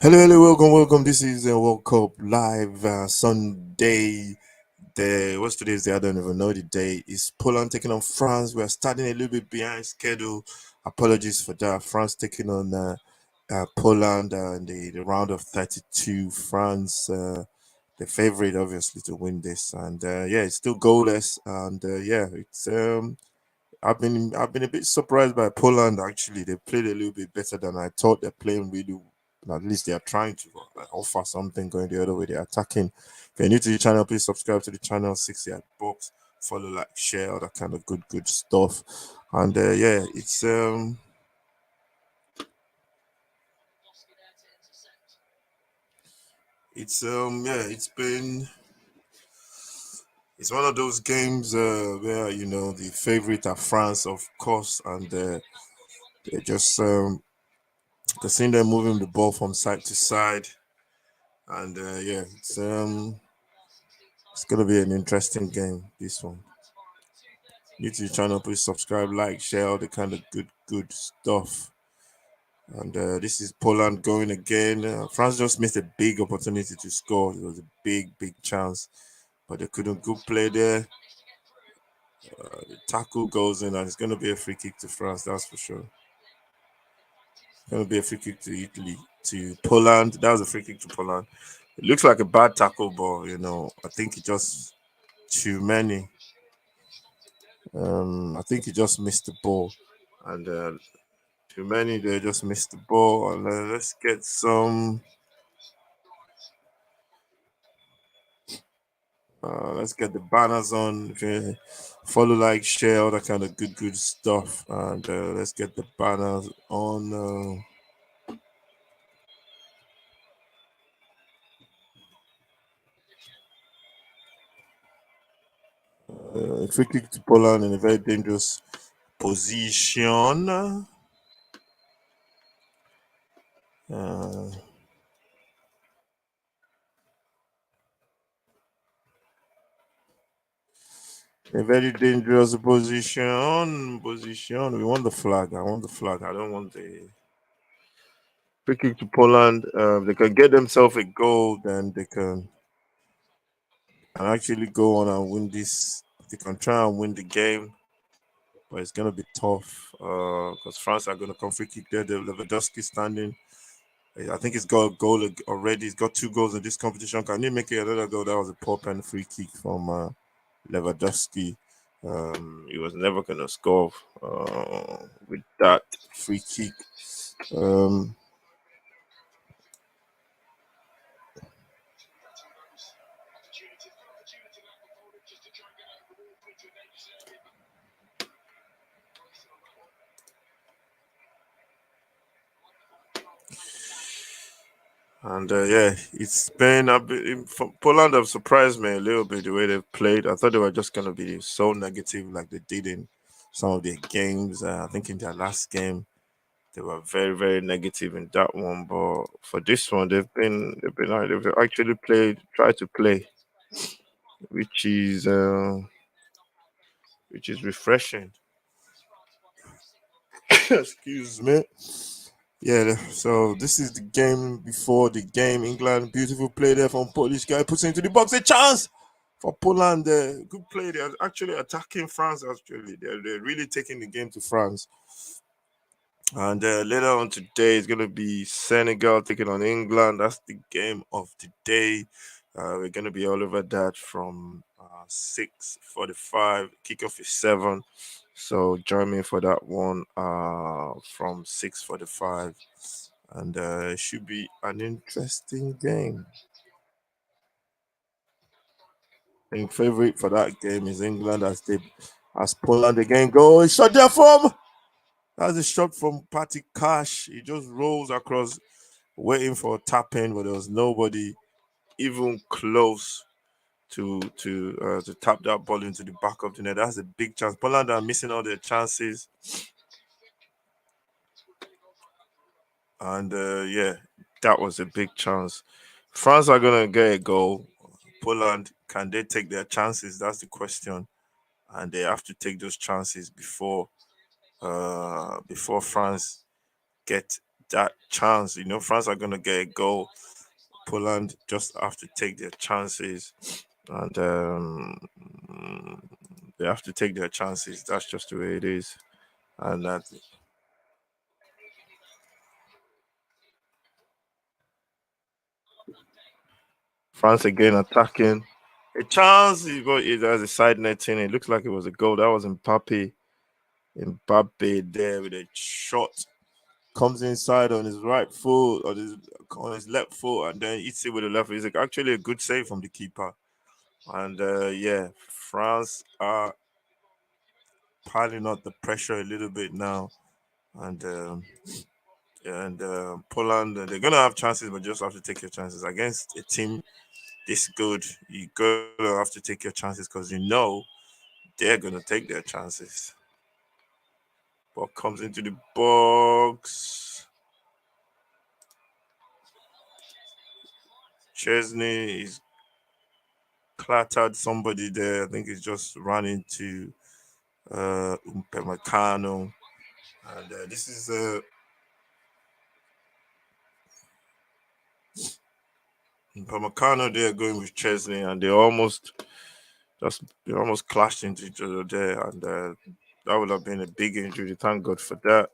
Hello, welcome. This is World Cup live Sunday. What's today's day? I don't even know the day. Is Poland taking on France? We are starting a little bit behind schedule. Apologies for that. France taking on Poland in the round of 32. France, the favorite, obviously, to win this, and yeah, it's still goalless. And yeah, it's I've been a bit surprised by Poland. Actually, they played a little bit better than I thought. They're playing really. At least they are trying to offer something going the other way. They're attacking. If you're new to the channel, please subscribe to the channel. 60 at box. Follow, like, share, all that kind of good stuff. And yeah, yeah, it's one of those games where the favorite are France, of course, and they just they're seeing them moving the ball from side to side. And yeah, it's gonna be an interesting game. This one. New to the channel, please subscribe, like, share, all the kind of good stuff. And this is Poland going again. France just missed a big opportunity to score. It was a big chance, but they couldn't. Good play there. The tackle goes in, and it's gonna be a free kick to France. That's for sure. It's gonna be a free kick to Italy, to Poland. That was a free kick to Poland. It looks like a bad tackle, but I think it just too many. I think he just missed the ball, and too many they just missed the ball. And let's get some. Let's get the banners on. Okay. Follow, like, share, all that kind of good stuff, and let's get the banners on. Free kick to Poland in a very dangerous position. Uh, a very dangerous position. Position. We want the flag. I want the flag. I don't want the free kick to Poland. They can get themselves a goal, then they can actually go on and win this. They can try and win the game, but it's gonna be tough because France are gonna come free kick there. The Lewandowski standing. I think he's got a goal already. He's got 2 goals in this competition. Can he make it another goal? That was a poor pen free kick from Lewandowski. He was never gonna score with that free kick. Um, And yeah, it's been a bit. Poland have surprised me a little bit the way they've played. I thought they were just gonna be so negative like they did in some of their games. I think in their last game they were very negative in that one. But for this one, they've actually tried to play, which is uh, which is refreshing. Excuse me. Yeah, so this is the game before the game. England, beautiful play there from Polish guy, puts it into the box. A chance for Poland. Good play. They're actually attacking France. Actually, they're really taking the game to France. And later on today, it's going to be Senegal taking on England. That's the game of the day. We're going to be all over that from 6:45. Kickoff is 7. So join me for that one from 6:45. And it should be an interesting game. I think favorite for that game is England as Poland again go. Shot there from. That's a shot from Patty Cash. He just rolls across, waiting for a tap in, but there was nobody even close to tap that ball into the back of the net. That's a big chance. Poland are missing all their chances, and yeah, that was a big chance. France are gonna get a goal. Poland, can they take their chances? That's the question, and they have to take those chances before France get that chance. France are gonna get a goal. Poland just have to take their chances, and they have to take their chances. That's just the way it is, and that France again attacking. A chance, but it has a side netting. It looks like it was a goal. That was Mbappe. Mbappe there with a shot comes inside on his right foot or on his left foot and then hits it with the left. It's actually a good save from the keeper. And yeah, France are piling up the pressure a little bit now, and Poland they're gonna have chances, but just have to take your chances against a team this good. You gotta have to take your chances because they're gonna take their chances. Ball comes into the box. Chesney is clattered somebody there. I think he's just ran into Upamecano. And this is Upamecano there going with Chesney, and they almost clashed into each other there, and that would have been a big injury. Thank God for that.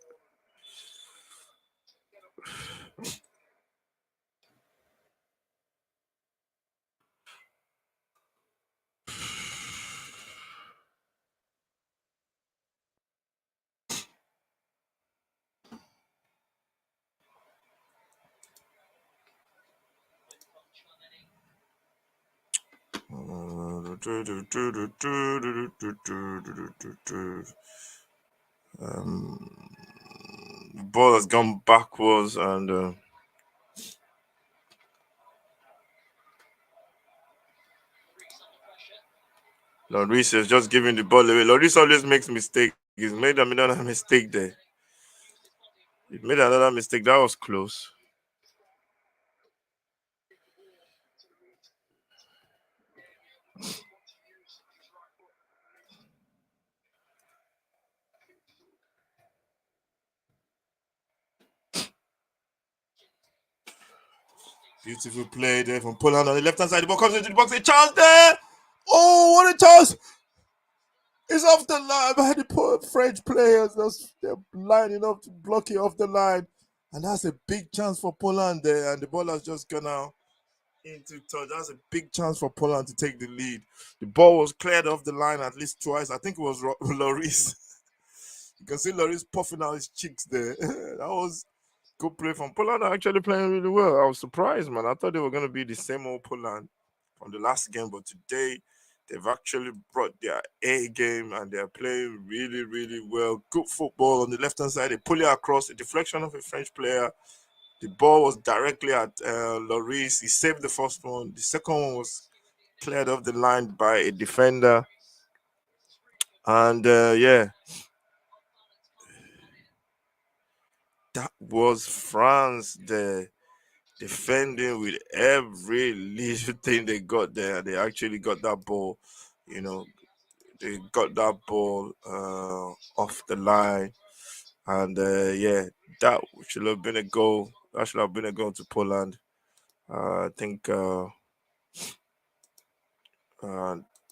The ball has gone backwards, and Lloris is just giving the ball away. Lloris always makes mistake. He's made another mistake there. He made another mistake. That was close. Beautiful play there from Poland on the left hand side. The ball comes into the box. A chance there. Oh, what a chance! It's off the line. But the poor French players, they're lining up to block it off the line. And that's a big chance for Poland there. And the ball has just gone out into touch. That's a big chance for Poland to take the lead. The ball was cleared off the line at least twice. I think it was Lloris. You can see Lloris puffing out his cheeks there. That was good play from Poland. Are actually playing really well. I was surprised, man. I thought they were going to be the same old Poland from the last game, but today they've actually brought their A game and they're playing really, really well. Good football on the left hand side. They pull it across a deflection of a French player. The ball was directly at Lloris. He saved the first one. The second one was cleared off the line by a defender. And yeah, that was France there defending with every little thing they got there. They actually got that ball, you know, they got that ball off the line. And yeah, that should have been a goal. That should have been a goal to Poland. I think uh,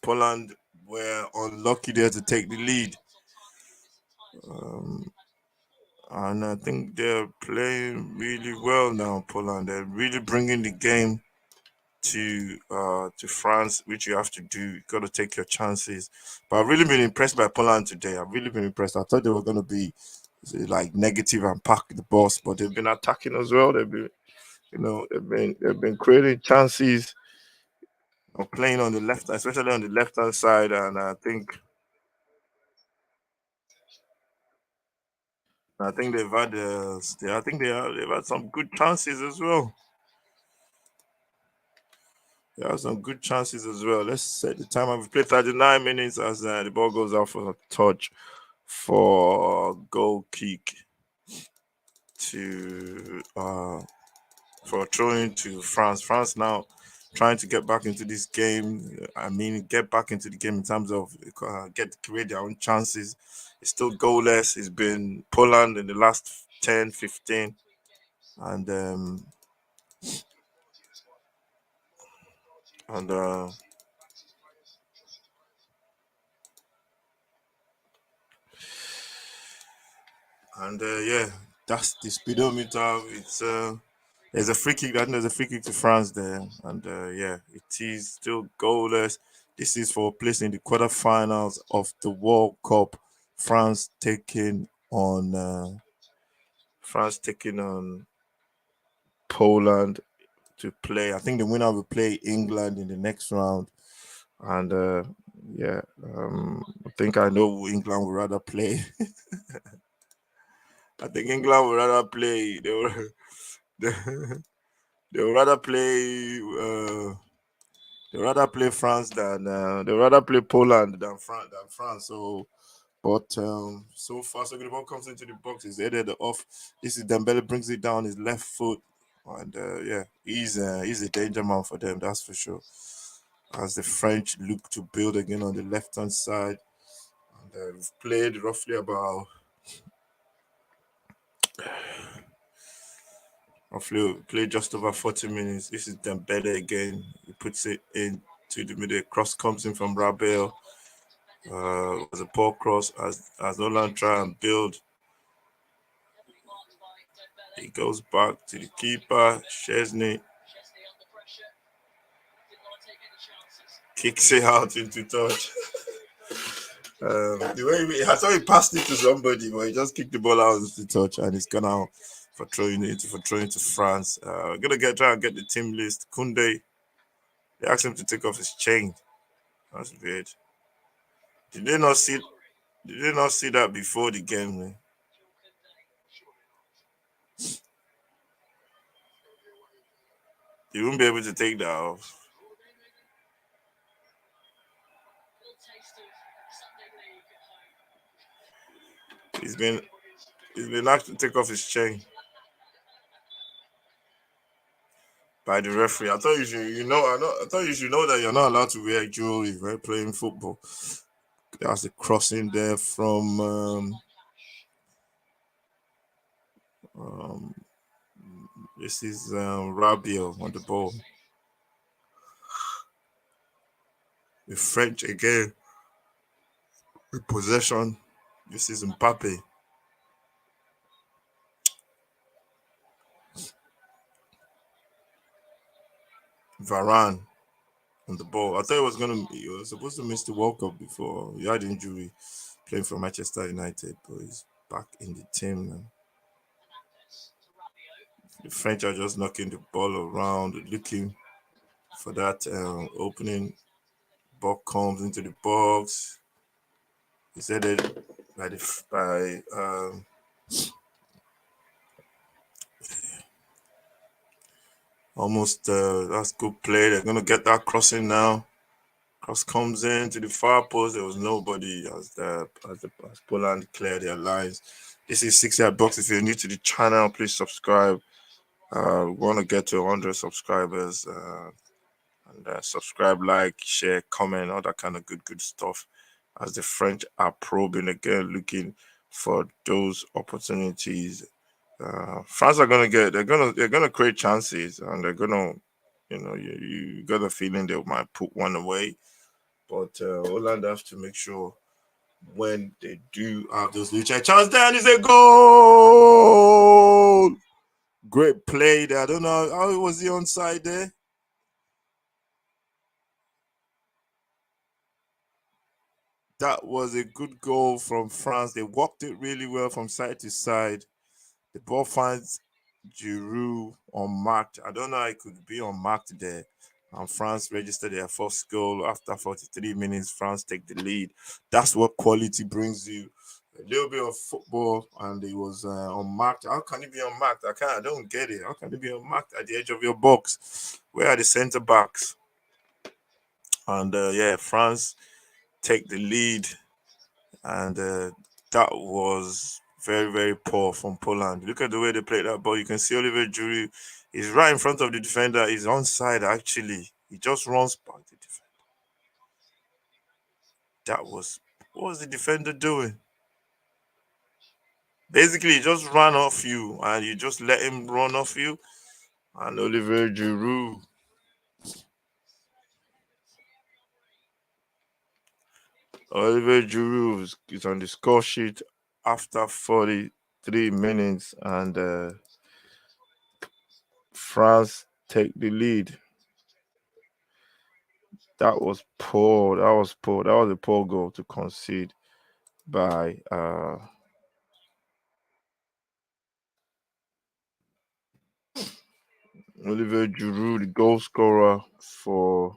Poland were unlucky there to take the lead. Um, and I think they're playing really well now, Poland. They're really bringing the game to France, which you have to do. You got to take your chances. But I've really been impressed by Poland today. I've really been impressed. I thought they were going to be like negative and pack the boss, but they've been attacking as well. They've been, they've been creating chances, playing on the left, especially on the left hand side. And I think they've had, I think they've had some good chances as well. They have some good chances as well. Let's set the time. We've played 39 minutes as the ball goes out for a touch for goal kick to for throwing to France. France now trying to get back into this game. I mean, get back into the game in terms of create their own chances. It's still goalless. It's been Poland in the last 10, 15. and and uh, yeah, that's the speedometer. It's there's a free kick. I think there's a free kick to France there, and yeah, it is still goalless. This is for placing the quarterfinals of the World Cup. France taking on France taking on Poland to play. I think the winner will play England in the next round, and yeah, I think I know who England would rather play. I think England would rather play. They, they would rather play. They rather play France than they rather play Poland than France. So, but so far, so the ball comes into the box. He's headed off. This is Dembele brings it down his left foot, and yeah, he's a danger man for them. That's for sure. As the French look to build again on the left hand side, and we've played roughly played just over 40 minutes. This is Dembele again. He puts it into the middle. Cross comes in from Rabel. Was a poor cross as Nolan try and build. He goes back to the keeper. Chesney kicks it out into touch. The way I thought he passed it to somebody, but he just kicked the ball out into touch and it's gone out for throwing to France. We're gonna try and get the team list. Kunde, they asked him to take off his chain. That's weird. Did they not see? Did they not see that before the game? Man? You won't be able to take that off. He's been he's been asked to take off his chain by the referee. I thought you should I thought you should know that you're not allowed to wear jewelry when playing football. There's a crossing there from um, this is Rabiot on the ball. The French again with possession. This is Mbappe. Varane on the ball. I thought he was supposed to miss the World Cup before. He had injury playing for Manchester United, but he's back in the team now. The French are just knocking the ball around, looking for that opening. Ball comes into the box. He's headed by almost that's good play. They're gonna get that crossing now. Cross comes in to the far post. There was nobody as Poland cleared their lines. This is 6 yard box. If you're new to the channel, please subscribe. We want to get to 100 subscribers. And subscribe, like, share, comment, all that kind of good stuff. As the French are probing again, looking for those opportunities. France are they're gonna create chances, and they're gonna, you got a feeling they might put one away, but Holland have to make sure when they do have those little chance, then is a goal. Great play there. I don't know how was he onside there. That was a good goal from France. They walked it really well from side to side. The ball finds Giroud unmarked. I don't know how it could be unmarked there. And France registered their first goal after 43 minutes. France take the lead. That's what quality brings you. A little bit of football, and it was unmarked. How can it be unmarked? I don't get it. How can it be unmarked at the edge of your box? Where are the centre backs? And yeah, France take the lead, and that was very poor from Poland. Look at the way they played that ball. You can see Oliver Giroud is right in front of the defender. He's onside actually. He just runs back the defender. That was What was the defender doing? Basically, he just ran off you, and you just let him run off you. And Oliver Giroud is on the score sheet after 43 minutes, and France take the lead. That was poor. That was poor. That was a poor goal to concede by Oliver Giroud, the goal scorer for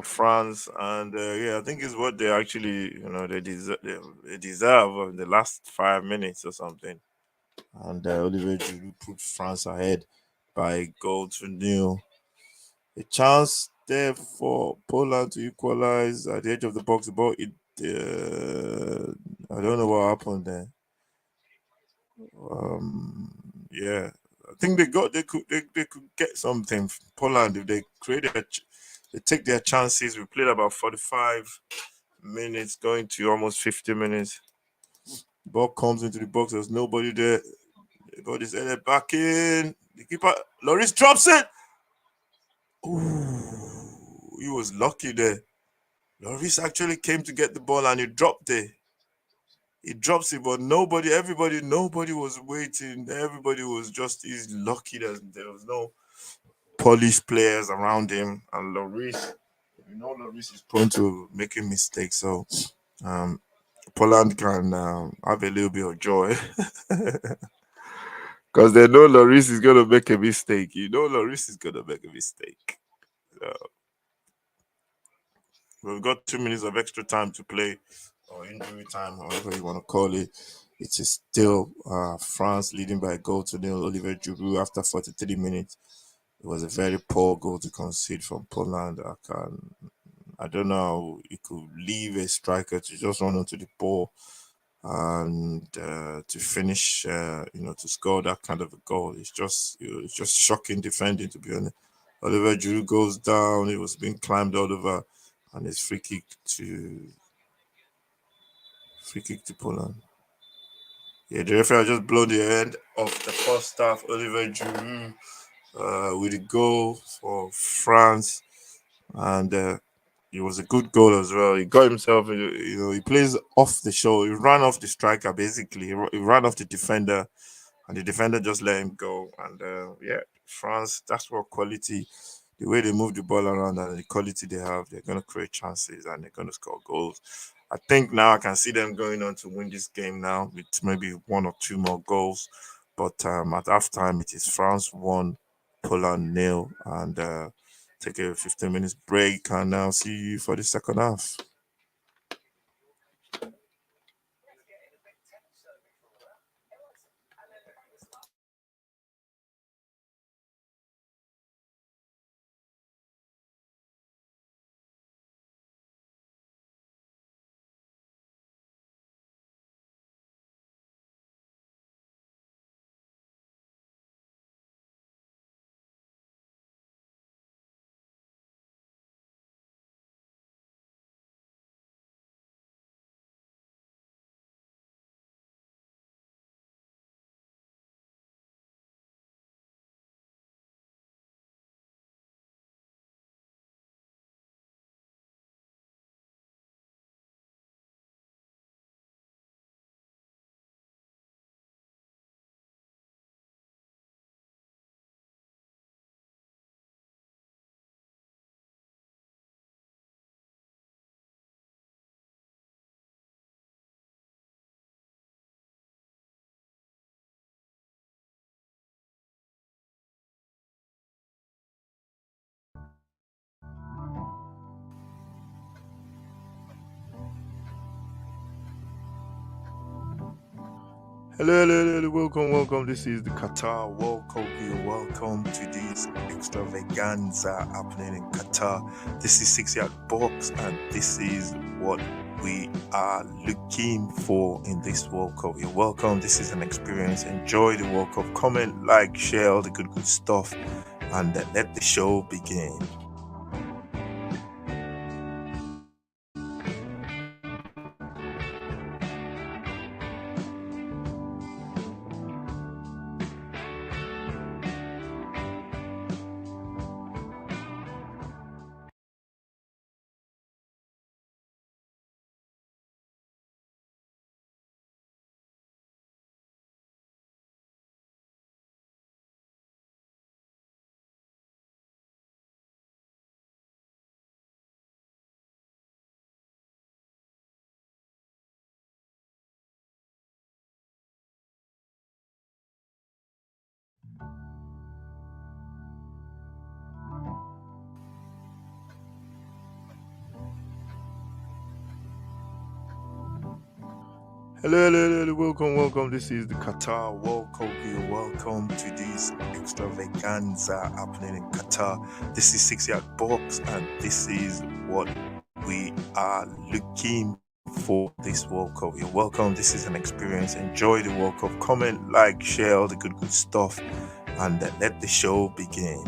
France, and yeah, I think it's what they actually, they deserve in the last 5 minutes or something. And Oliver Giroud put France ahead by a goal to nil. A chance there for Poland to equalize at the edge of the box. The ball, I don't know what happened there. Yeah, I think they could get something. Poland, if they they take their chances. We played about 45 minutes, going to almost 50 minutes. The ball comes into the box. There's nobody there. The ball is headed back in. The keeper, Loris drops it. Ooh, he was lucky there. Loris actually came to get the ball and he dropped it. He drops it, but nobody was waiting. Everybody was just, he's lucky that there was no polished players around him. And Loris, Loris is prone to making mistakes. So um, Poland can have a little bit of joy because they know Loris is going to make a mistake. Loris is going to make a mistake. Uh, we've got 2 minutes of extra time to play, or injury time, however you want to call it. It is still France leading by a goal to nil. Oliver Giroud after 43 minutes. It was a very poor goal to concede from Poland. I don't know how you could leave a striker to just run onto the ball and to finish, to score that kind of a goal. It's just shocking defending, to be honest. Oliver Giroud goes down. He was being climbed all over, and it's free kick to Poland. Yeah, the referee just blown the end of the first half. Oliver Giroud with a goal for France, and it was a good goal as well. He got himself, he plays off the show. He ran off the striker basically. He ran off the defender, and the defender just let him go. And yeah, France, that's what quality. The way they move the ball around and the quality they have, they're going to create chances and they're going to score goals. I think now I can see them going on to win this game now with maybe one or two more goals. But at halftime, it is France 1, Poland nil, and take a 15 minutes break and now see you for the second half. Hello, welcome. This is the Qatar World Cup. You're welcome to this extravaganza happening in Qatar. This is 6 Yard Box, and this is what we are looking for in this World Cup. You're welcome. This is an experience. Enjoy the World Cup. Comment, like, share all the good stuff, and let the show begin. Hello, hello, hello, welcome. This is the Qatar World Cup. You're welcome to this extravaganza happening in Qatar. This is 6 yard box, and this is what we are looking for this World Cup. You're welcome. This is an experience. Enjoy the World Cup. Comment, like, share all the good stuff, and let the show begin.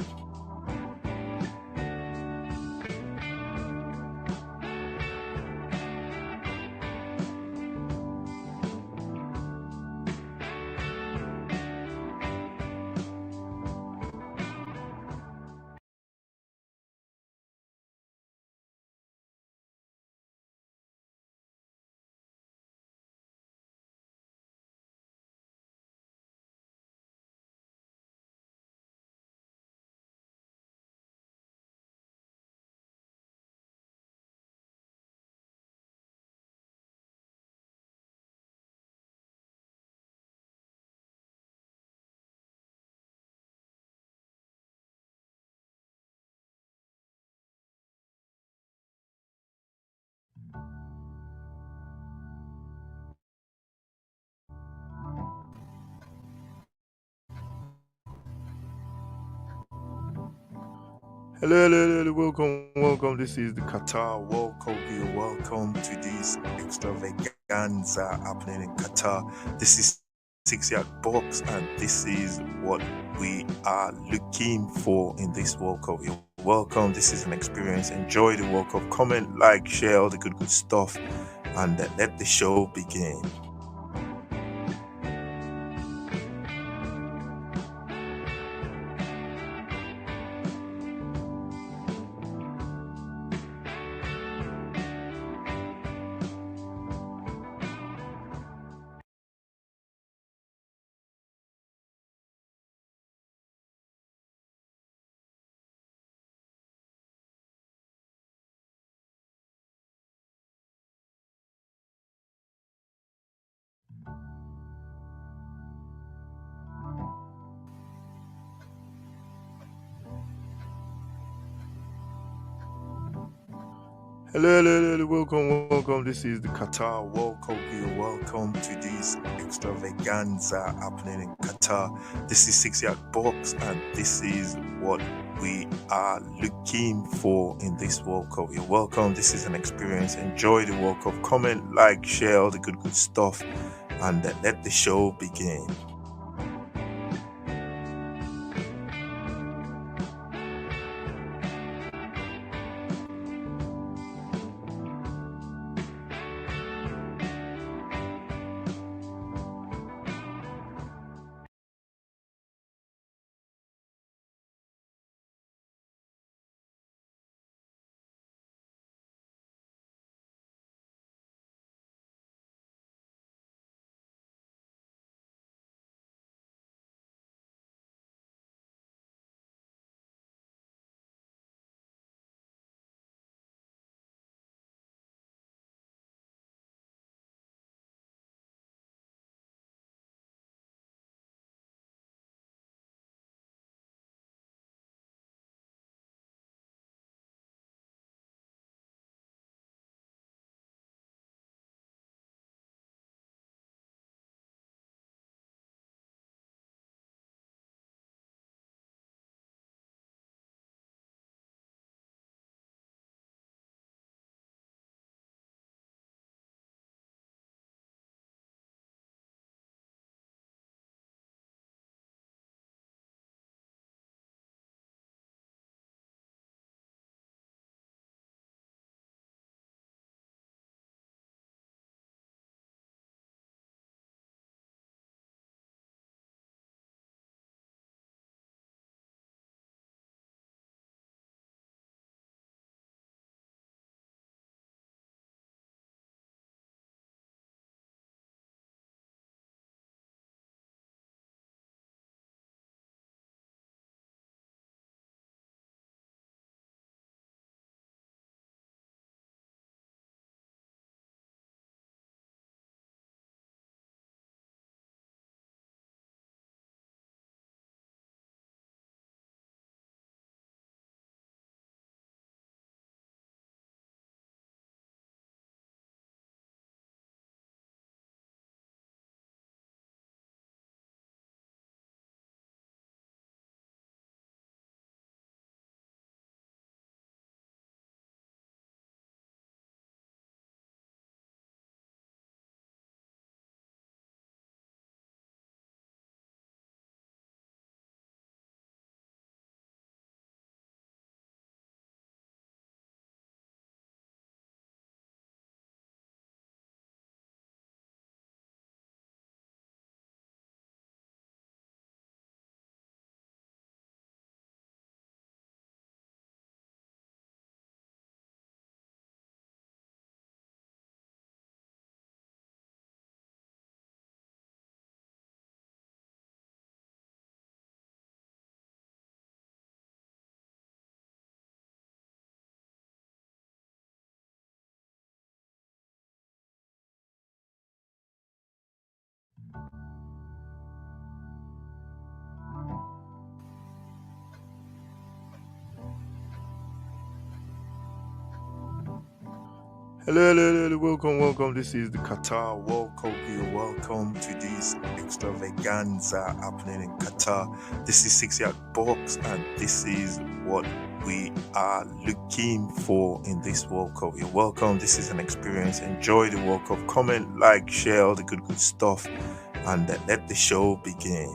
Hello, hello, hello, welcome. This is the Qatar World Cup. You're welcome to this extravaganza happening in Qatar. This is 6 yard box, and this is what we are looking for in this World Cup. You're welcome. This is an experience. Enjoy the World Cup. Comment, like, share all the good stuff, and let the show begin. Hello, hello, hello, welcome. This is the Qatar World Cup. You're welcome to this extravaganza happening in Qatar. This is 6 yard box, and this is what we are looking for in this World Cup. You're welcome. This is an experience. Enjoy the World Cup. Comment, like, share all the good stuff, and let the show begin. Hello, hello, hello, welcome. This is the Qatar World Cup. You're welcome to this extravaganza happening in Qatar. This is 6 yard box, and this is what we are looking for in this World Cup. You're welcome. This is an experience. Enjoy the World Cup. Comment, like, share all the good stuff, and let the show begin.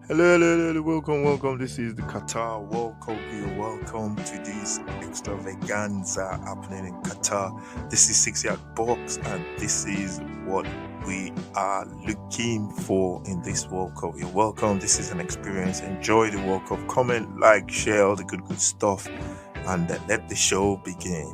Hello, hello, hello, welcome. This is the Qatar World Cup. You're welcome to this extravaganza happening in Qatar. This is 6 yard box, and this is what we are looking for in this World Cup. You're welcome. This is an experience. Enjoy the World Cup. Comment, like, share all the good stuff, and let the show begin.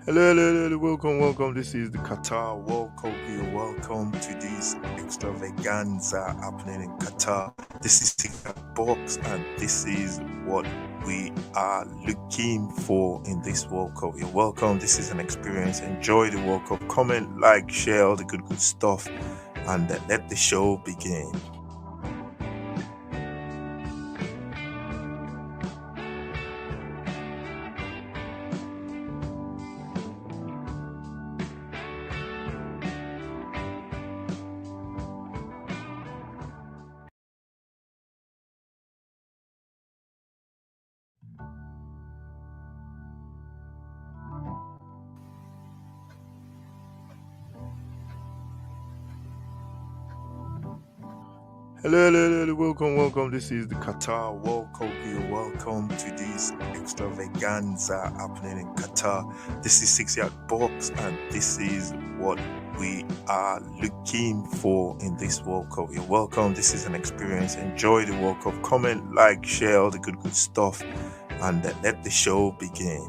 Hello, welcome. This is the Qatar World Cup. You're welcome to this extravaganza happening in Qatar. This is Six Box, and this is what we are looking for in this World Cup. You're welcome. This is an experience. Enjoy the World Cup. Comment, like, share all the good stuff, and let the show begin. Hello, welcome. This is the Qatar World Cup. You're welcome to this extravaganza happening in Qatar. This is Six Yard Box, and this is what we are looking for in this World Cup. You're welcome. This is an experience. Enjoy the World Cup. Comment, like, share all the good stuff, and let the show begin.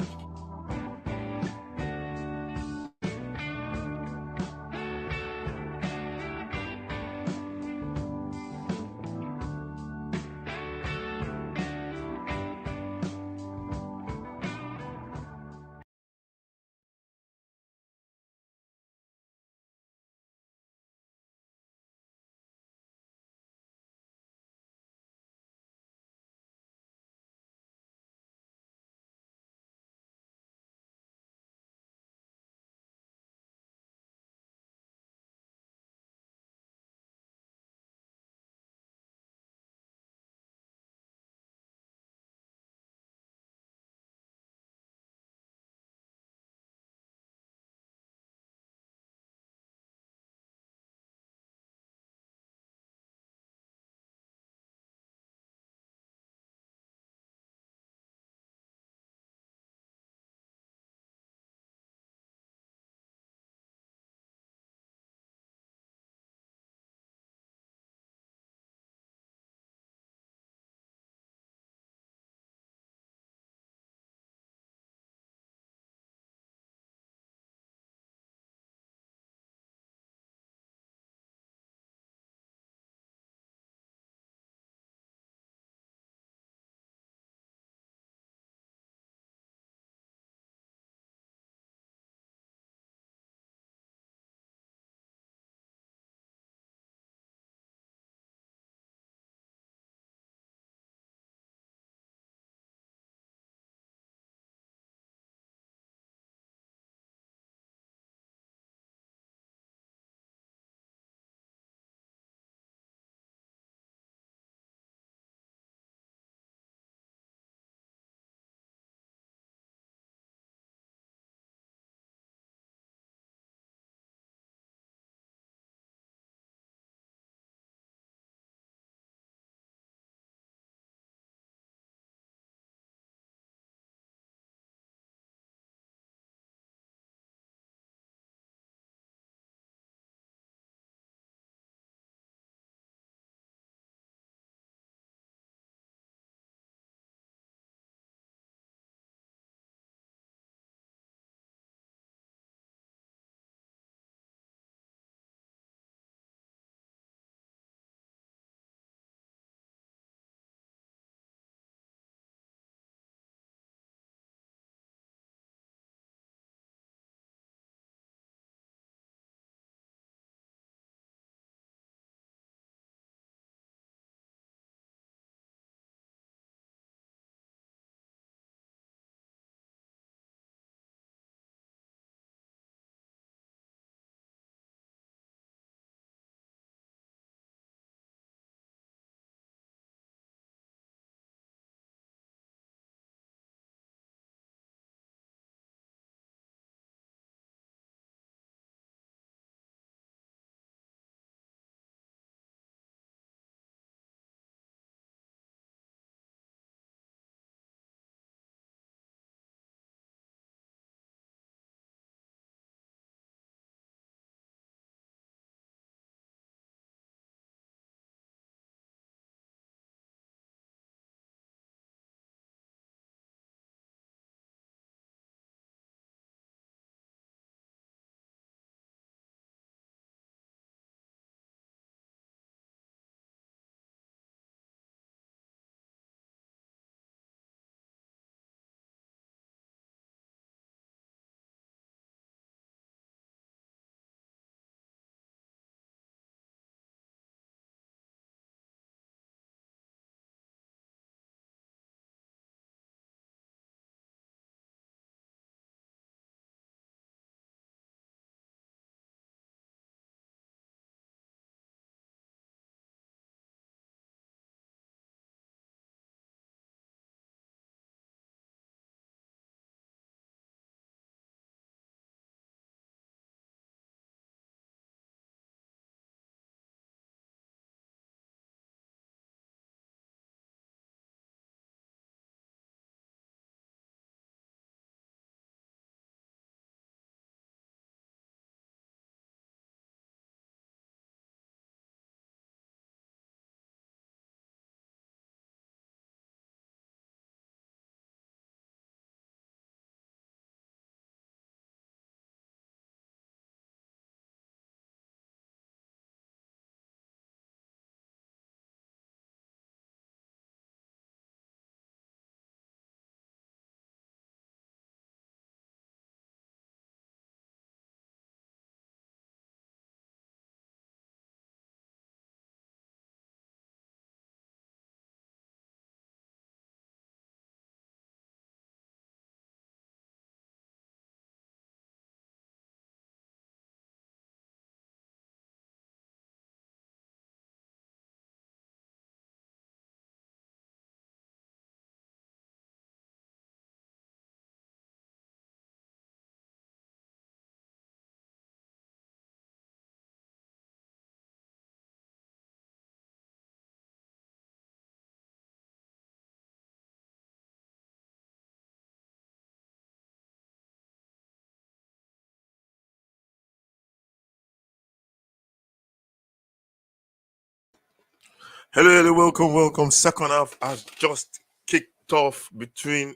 Hello, welcome. Second half has just kicked off between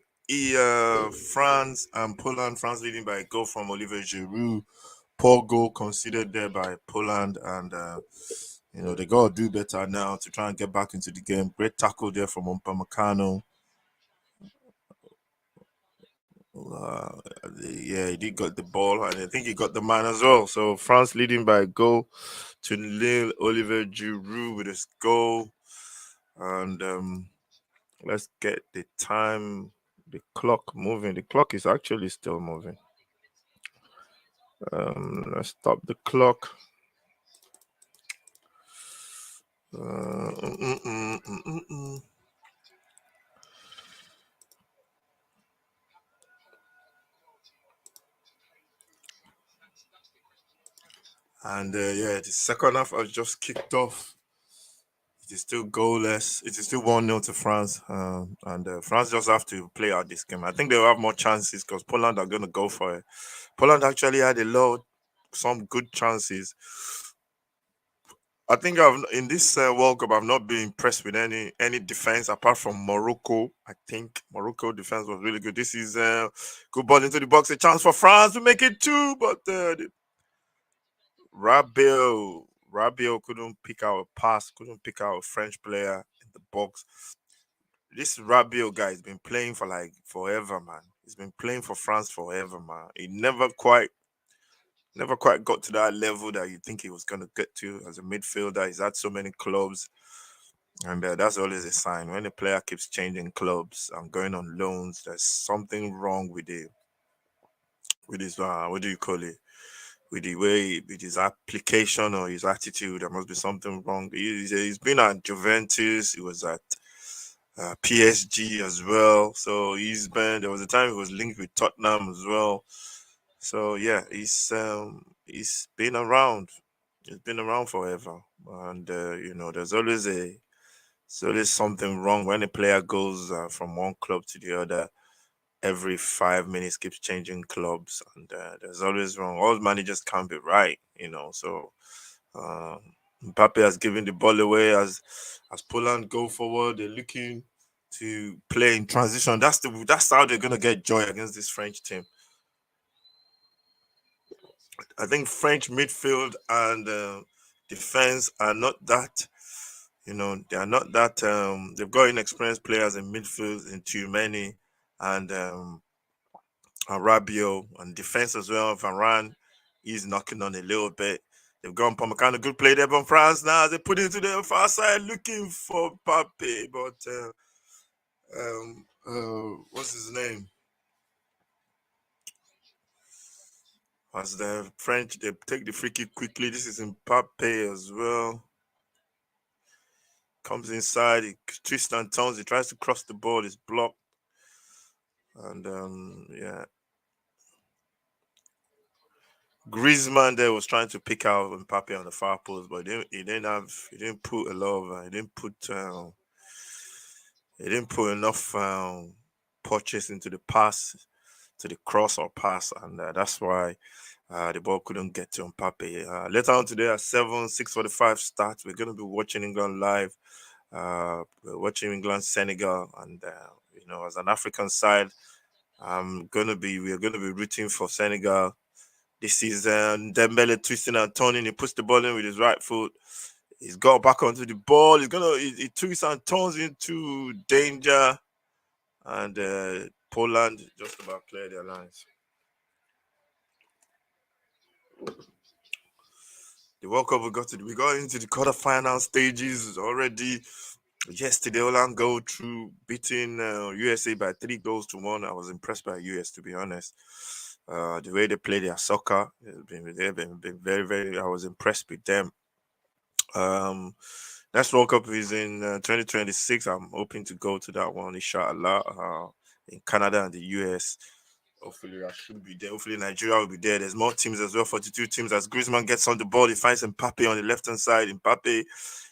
France and Poland. France leading by a goal from Olivier Giroud. Poor goal considered there by Poland, and they gotta do better now to try and get back into the game. Great tackle there from Upamecano. Uh, yeah, he did got the ball, and I think he got the man as well. So France leading by a goal to nil. Olivier Giroud with his goal, and let's get the clock moving. The clock is actually still moving. Let's stop the clock. Uh, mm, mm, mm, mm, mm. And yeah, the second half has just kicked off. It is still goalless. It is still 1-0 to France. And France just have to play out this game. I think they'll have more chances because Poland are going to go for it. Poland actually had some good chances. I think in this World Cup I've not been impressed with any defense apart from Morocco. I think Morocco defense was really good. This is good ball into the box, a chance for France to make it two, but Rabiot couldn't pick out a pass, couldn't pick out a French player in the box. This Rabiot guy has been playing for like forever, man. He's been playing for France forever, man. He never quite got to that level that you think he was going to get to as a midfielder. He's had so many clubs, and that's always a sign when a player keeps changing clubs and going on loans. There's something wrong with his what do you call it? With the way with his application or his attitude. There must be something wrong. He's been at Juventus. He was at PSG as well. So there was a time he was linked with Tottenham as well. So yeah, he's been around. He's been around forever, and there's always something wrong when a player goes from one club to the other. Every 5 minutes keeps changing clubs, and there's always wrong. All managers can't be right. So um, Mbappe has given the ball away as Poland go forward. They're looking to play in transition. That's how they're gonna get joy against this French team. I think French midfield and defense are not that. They are not that. They've got inexperienced players in midfield in too many, and Rabiot and defense as well. Varane, he's knocking on a little bit. They've gone Pamecano, good play there from France. Now they put it to the far side looking for Pape, but what's his name? As the French, they take the free kick quickly. This is Mbappe as well. Comes inside, he twists and turns, he tries to cross the ball, it's blocked. And yeah, Griezmann there was trying to pick out Mbappe on the far post, but he didn't put a lot of he didn't put enough purchase into the pass, to the cross or pass, and that's why the ball couldn't get to Mbappe. Later on today at 6:45 start, we're going to be watching England live. We're watching England Senegal, and as an African side, we're gonna be rooting for Senegal. This is Dembele twisting and turning. He puts the ball in with his right foot. He's got back onto the ball. He twists and turns into danger, and Poland just about cleared their lines. The World Cup we got into the quarterfinal stages already. Yesterday, Holland go through beating USA by 3 goals to 1. I was impressed by US, to be honest. The way they play their soccer, they've been very, very. I was impressed with them. Um, Next World Cup is in 2026. I'm hoping to go to that one, inshallah, in Canada and the US. Hopefully, I should be there. Hopefully, Nigeria will be there. There's more teams as well, 42 teams. As Griezmann gets on the ball, he finds Mbappe on the left hand side. Mbappe,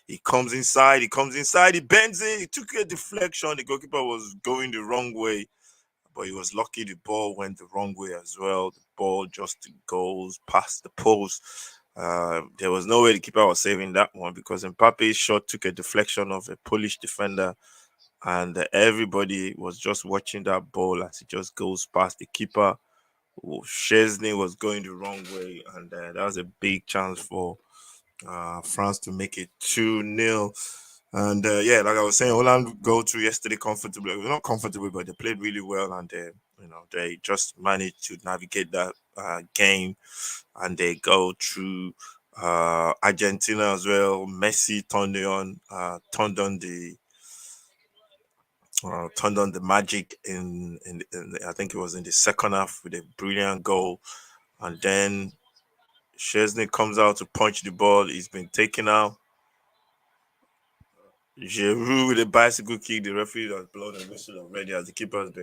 he comes inside, he bends it, he took a deflection. The goalkeeper was going the wrong way, but he was lucky the ball went the wrong way as well. The ball just goes past the post. There was no way the keeper was saving that one because Mbappe's shot took a deflection of a Polish defender, and everybody was just watching that ball as it just goes past the keeper. Chesney was going the wrong way, and that was a big chance for France to make it 2-0. And yeah, like I was saying, Holland go through yesterday comfortably. Well, not comfortably, but they played really well, and they just managed to navigate that game, and they go through Argentina as well. Messi turned on the magic in I think it was in the second half with a brilliant goal, and then Chesney comes out to punch the ball. He's been taken out. Giroud with a bicycle kick. The referee has blown a whistle already as the keeper is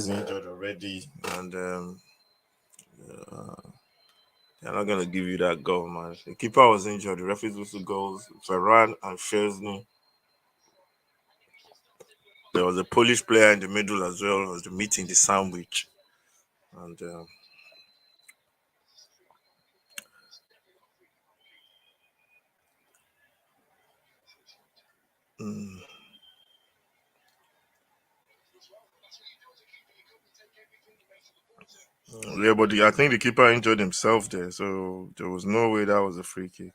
injured already, and they're not gonna give you that goal, man. The keeper was injured. The referee's whistle goes. Ferran and Chesney. There was a Polish player in the middle as well. Was the meeting the sandwich, and mm, yeah, but I think the keeper injured himself there, so there was no way that was a free kick.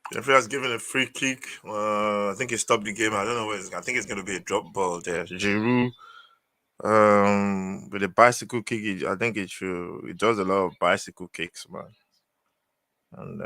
The referee has given a free kick. I think he stopped the game. I don't know where it's. I think it's going to be a drop ball there. Giroud, with a bicycle kick. I think it should. It does a lot of bicycle kicks, man. And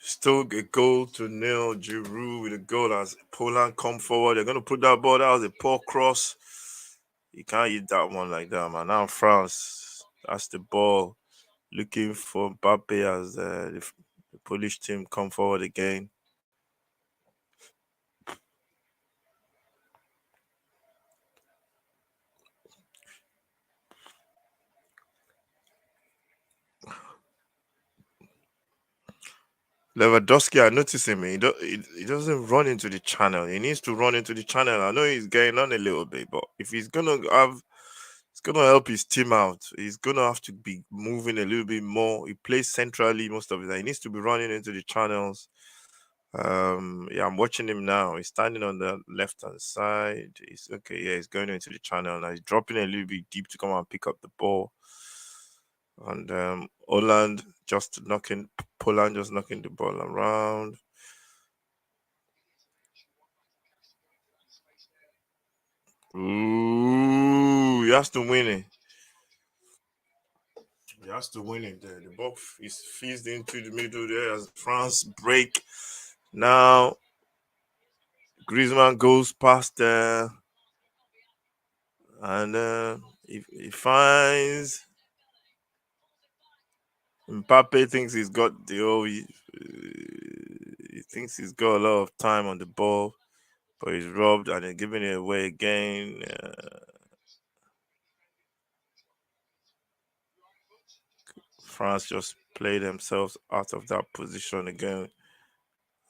still a goal to nil. Giroud with a goal as Poland come forward. They're going to put that ball. That was a poor cross. You can't hit that one like that, man. Now France, that's the ball. Looking for Mbappe as the Polish team come forward again. Lewandowski, I noticed him. He doesn't run into the channel. He needs to run into the channel. I know he's getting on a little bit, but if it's gonna help his team out. He's gonna have to be moving a little bit more. He plays centrally most of the time. He needs to be running into the channels. Yeah, I'm watching him now. He's standing on the left hand side. He's okay. Yeah, he's going into the channel now. He's dropping a little bit deep to come and pick up the ball. And Poland just knocking the ball around. Ooh, he has to win it. He has to win it there. The ball is fizzed into the middle there as France break. Now Griezmann goes past there, and he finds Mbappe thinks he's got he thinks he's got a lot of time on the ball, but he's robbed and they're giving it away again. France just play themselves out of that position again,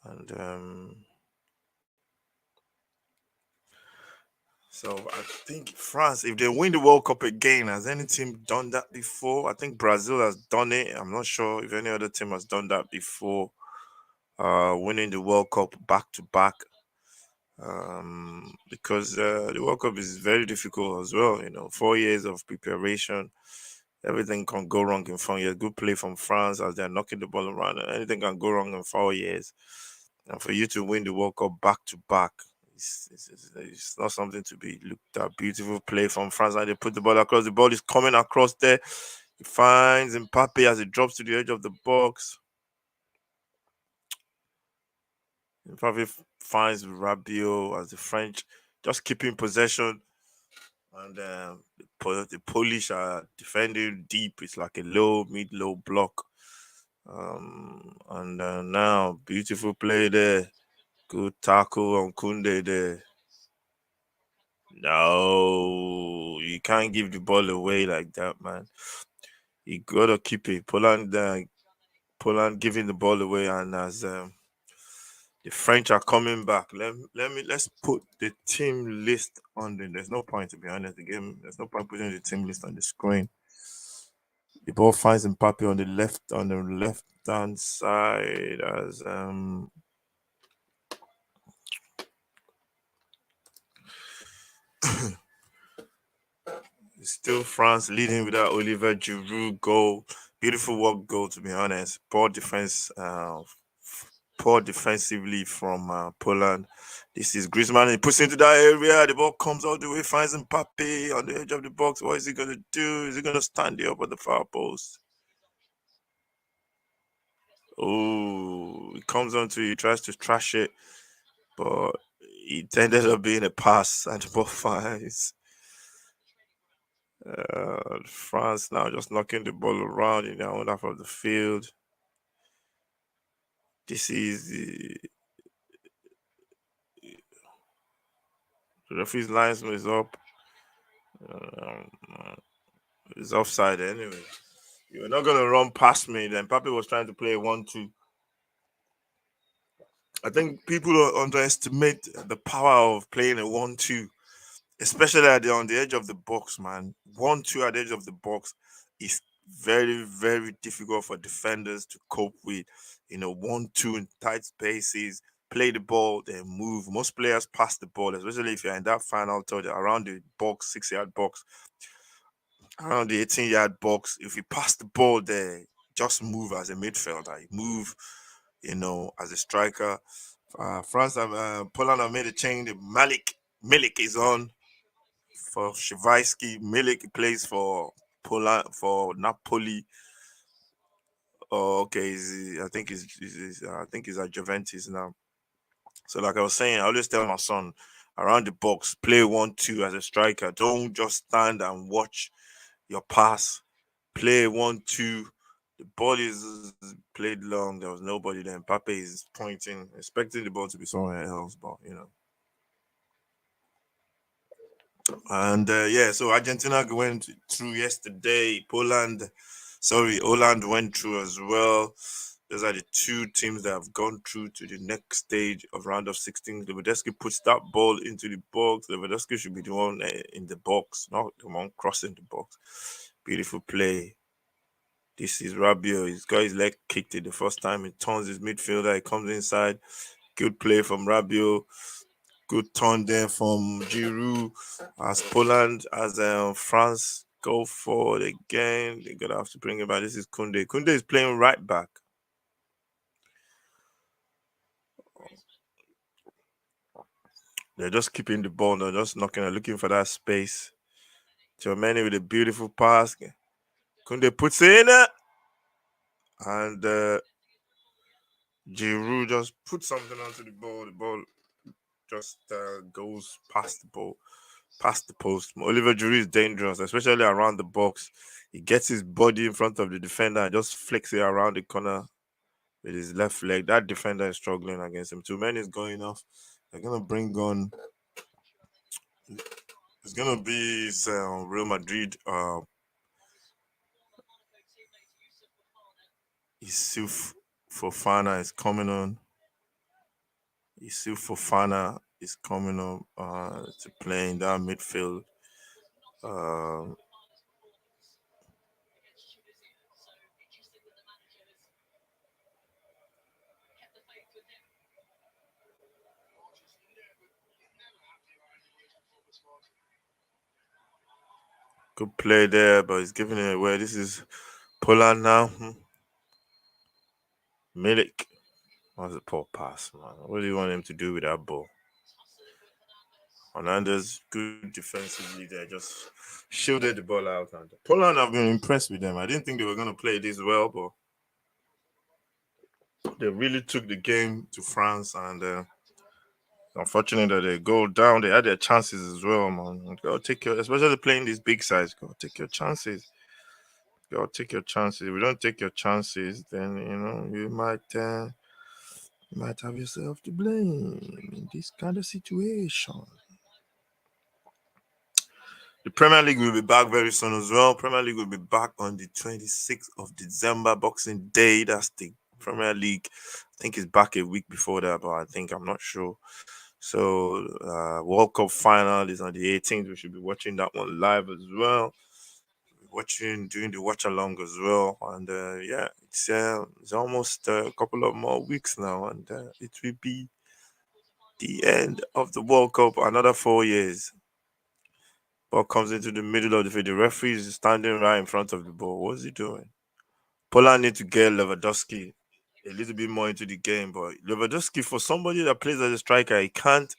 and so I think France, if they win the World Cup again, has any team done that before? I think Brazil has done it. I'm not sure if any other team has done that before. Winning the World Cup back to back. because the World Cup is very difficult as well. 4 years of preparation. Everything can go wrong in 4 years. Good play from France as they're knocking the ball around. Anything can go wrong in 4 years. And for you to win the World Cup back to back, it's not something to be looked at. Beautiful play from France. And they put the ball across. The ball is coming across there. He finds Mbappe as it drops to the edge of the box. Mbappe finds Rabiot as the French just keeping possession. And the Polish are defending deep. It's like a mid-low block. And now, beautiful play there. Good tackle on Kunde there. No, you can't give the ball away like that, man. You gotta keep it. Poland giving the ball away, and as the French are coming back. Let's put the team list on the. There's no point, to be honest. The game. There's no point putting the team list on the screen. The ball finds Mbappe on the left hand side as still France leading with that Oliver Giroud goal. Beautiful work goal, to be honest. Poor defensively from Poland. This is Griezmann. He puts into that area. The ball comes all the way, finds Mbappe on the edge of the box. What is he going to do? Is he going to stand there up at the far post? Oh, he comes onto it, he tries to trash it, but it ended up being a pass and the ball finds France now just knocking the ball around in their own half of the field. This is the referee's linesman is up. Um, it's offside anyway. You're not gonna run past me. Then Pape was trying to play a 1-2. I think people underestimate the power of playing a 1-2, especially on the edge of the box, man. 1-2 at the edge of the box is very, very difficult for defenders to cope with. 1-2 in tight spaces, play the ball, then move. Most players pass the ball, especially if you're in that final third around the box, 6 yard box, around the 18-yard box. If you pass the ball there, just move as a midfielder. You move, as a striker. Poland have made a change. Milik is on for Shivaisky. Milik plays for Poland for Napoli. Oh, okay. I think he's at Juventus now. So, like I was saying, I always tell my son around the box, play 1-2 as a striker. Don't just stand and watch your pass. Play 1-2. The ball is played long. There was nobody there. Mbappe is pointing, expecting the ball to be somewhere else, but And yeah, so Argentina went through yesterday. Holland went through as well. Those are the two teams that have gone through to the next stage of round of 16. Lewandowski puts that ball into the box. Lewandowski should be the one in the box, not the one crossing the box. Beautiful play. This is Rabiot. He's got his leg kicked it the first time. He turns his midfielder. He comes inside. Good play from Rabiot. Good turn there from Giroud as France go forward again. They're gonna have to bring it back. This is Kunde. Kunde is playing right back. They're just keeping the ball. They're just looking for that space. Germany with a beautiful pass. Kunde puts it in it, and Giroud just puts something onto the ball. The ball just goes past the post. Oliver Giroud is dangerous, especially around the box. He gets his body in front of the defender and just flicks it around the corner with his left leg. That defender is struggling against him. Two men is going off. They're gonna bring on. It's gonna be Real Madrid. Isuf Fofana is coming on. Isuf Fofana is coming up to play in that midfield. Um, Good play there, but he's giving it away. This is Poland now. Milik. What's a poor pass, man? What do you want him to do with that ball? Hernandez, good defensively there, just shielded the ball out. And Poland have been impressed with them. I didn't think they were going to play this well, but they really took the game to France, and unfortunate that they go down. They had their chances as well, man. Go take your, especially playing these big sides. Go take your chances. Go take your chances. If you don't take your chances, then you might have yourself to blame in this kind of situation. The Premier League will be back very soon as well. Premier League will be back on the 26th of December, Boxing Day. That's the Premier League. I think it's back a week before that, but I'm not sure. So, World Cup final is on the 18th. We should be watching that one live as well. Doing the watch along as well. And yeah, it's almost a couple of more weeks now, and it will be the end of the World Cup. Another 4 years. Ball comes into the middle of the field. The referee is standing right in front of the ball. What's he doing? Poland need to get Lewandowski a little bit more into the game, but Lewandowski, for somebody that plays as a striker, he can't.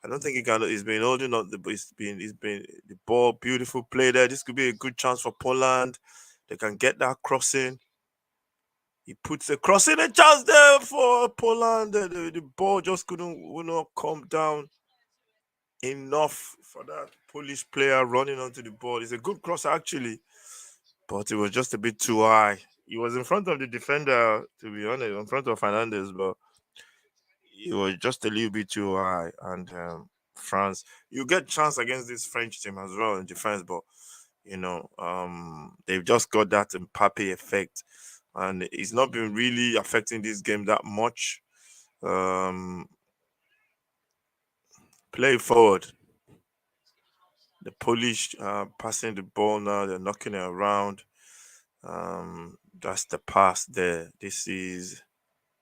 I don't think he can. He's been holding up the. He's been the ball. Beautiful play there. This could be a good chance for Poland. They can get that crossing. He puts a crossing, a chance there for Poland. The ball just would not come down enough for that Polish player running onto the ball. It's a good cross actually, but it was just a bit too high. He was in front of the defender, to be honest, in front of Fernandez, but it was just a little bit too high. And France, you get chance against this French team as well in defense, but they've just got that Mbappe effect, and it's not been really affecting this game that much. Um, Play forward. The Polish passing the ball now. They're knocking it around. That's the pass there. This is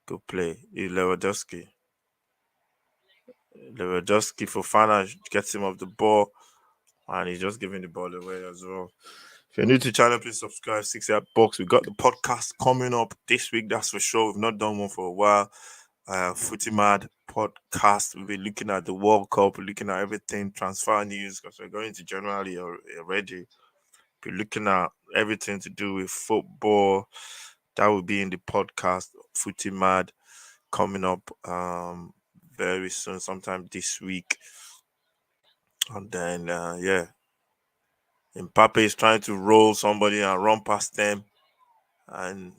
good play. Lewandowski. Fofana gets him off the ball, and he's just giving the ball away as well. If you're new to the channel, please subscribe. 6 Yard Box. We got the podcast coming up this week. That's for sure. We've not done one for a while. Footy Mad podcast. We'll be looking at the World Cup, looking at everything, transfer news, because we're going to January already. Be looking at everything to do with football. That will be in the podcast Footy Mad coming up very soon, sometime this week. And then yeah, Mbappe is trying to roll somebody and run past them, and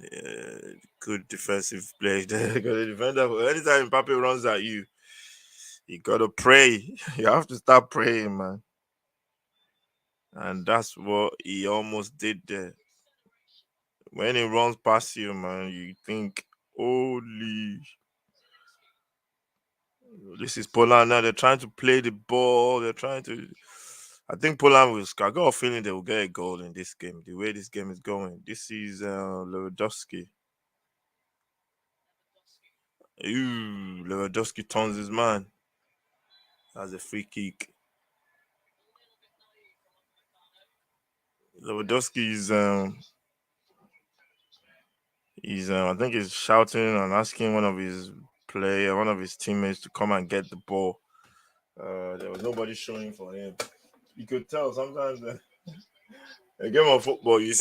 good defensive play there. Because the defender, anytime Mbappe runs at you, you gotta pray. You have to start praying, man. And that's what he almost did there. When he runs past you, man, you think, holy, this is Poland now. They're trying to play the ball. They're trying to. I think Poland will score. I got a feeling they will get a goal in this game. The way this game is going. This is Lewandowski. Ooh, Lewandowski turns his man. That's a free kick. Lewandowski is I think he's shouting and asking one of his teammates to come and get the ball. There was nobody showing for him. You could tell sometimes a game of football, you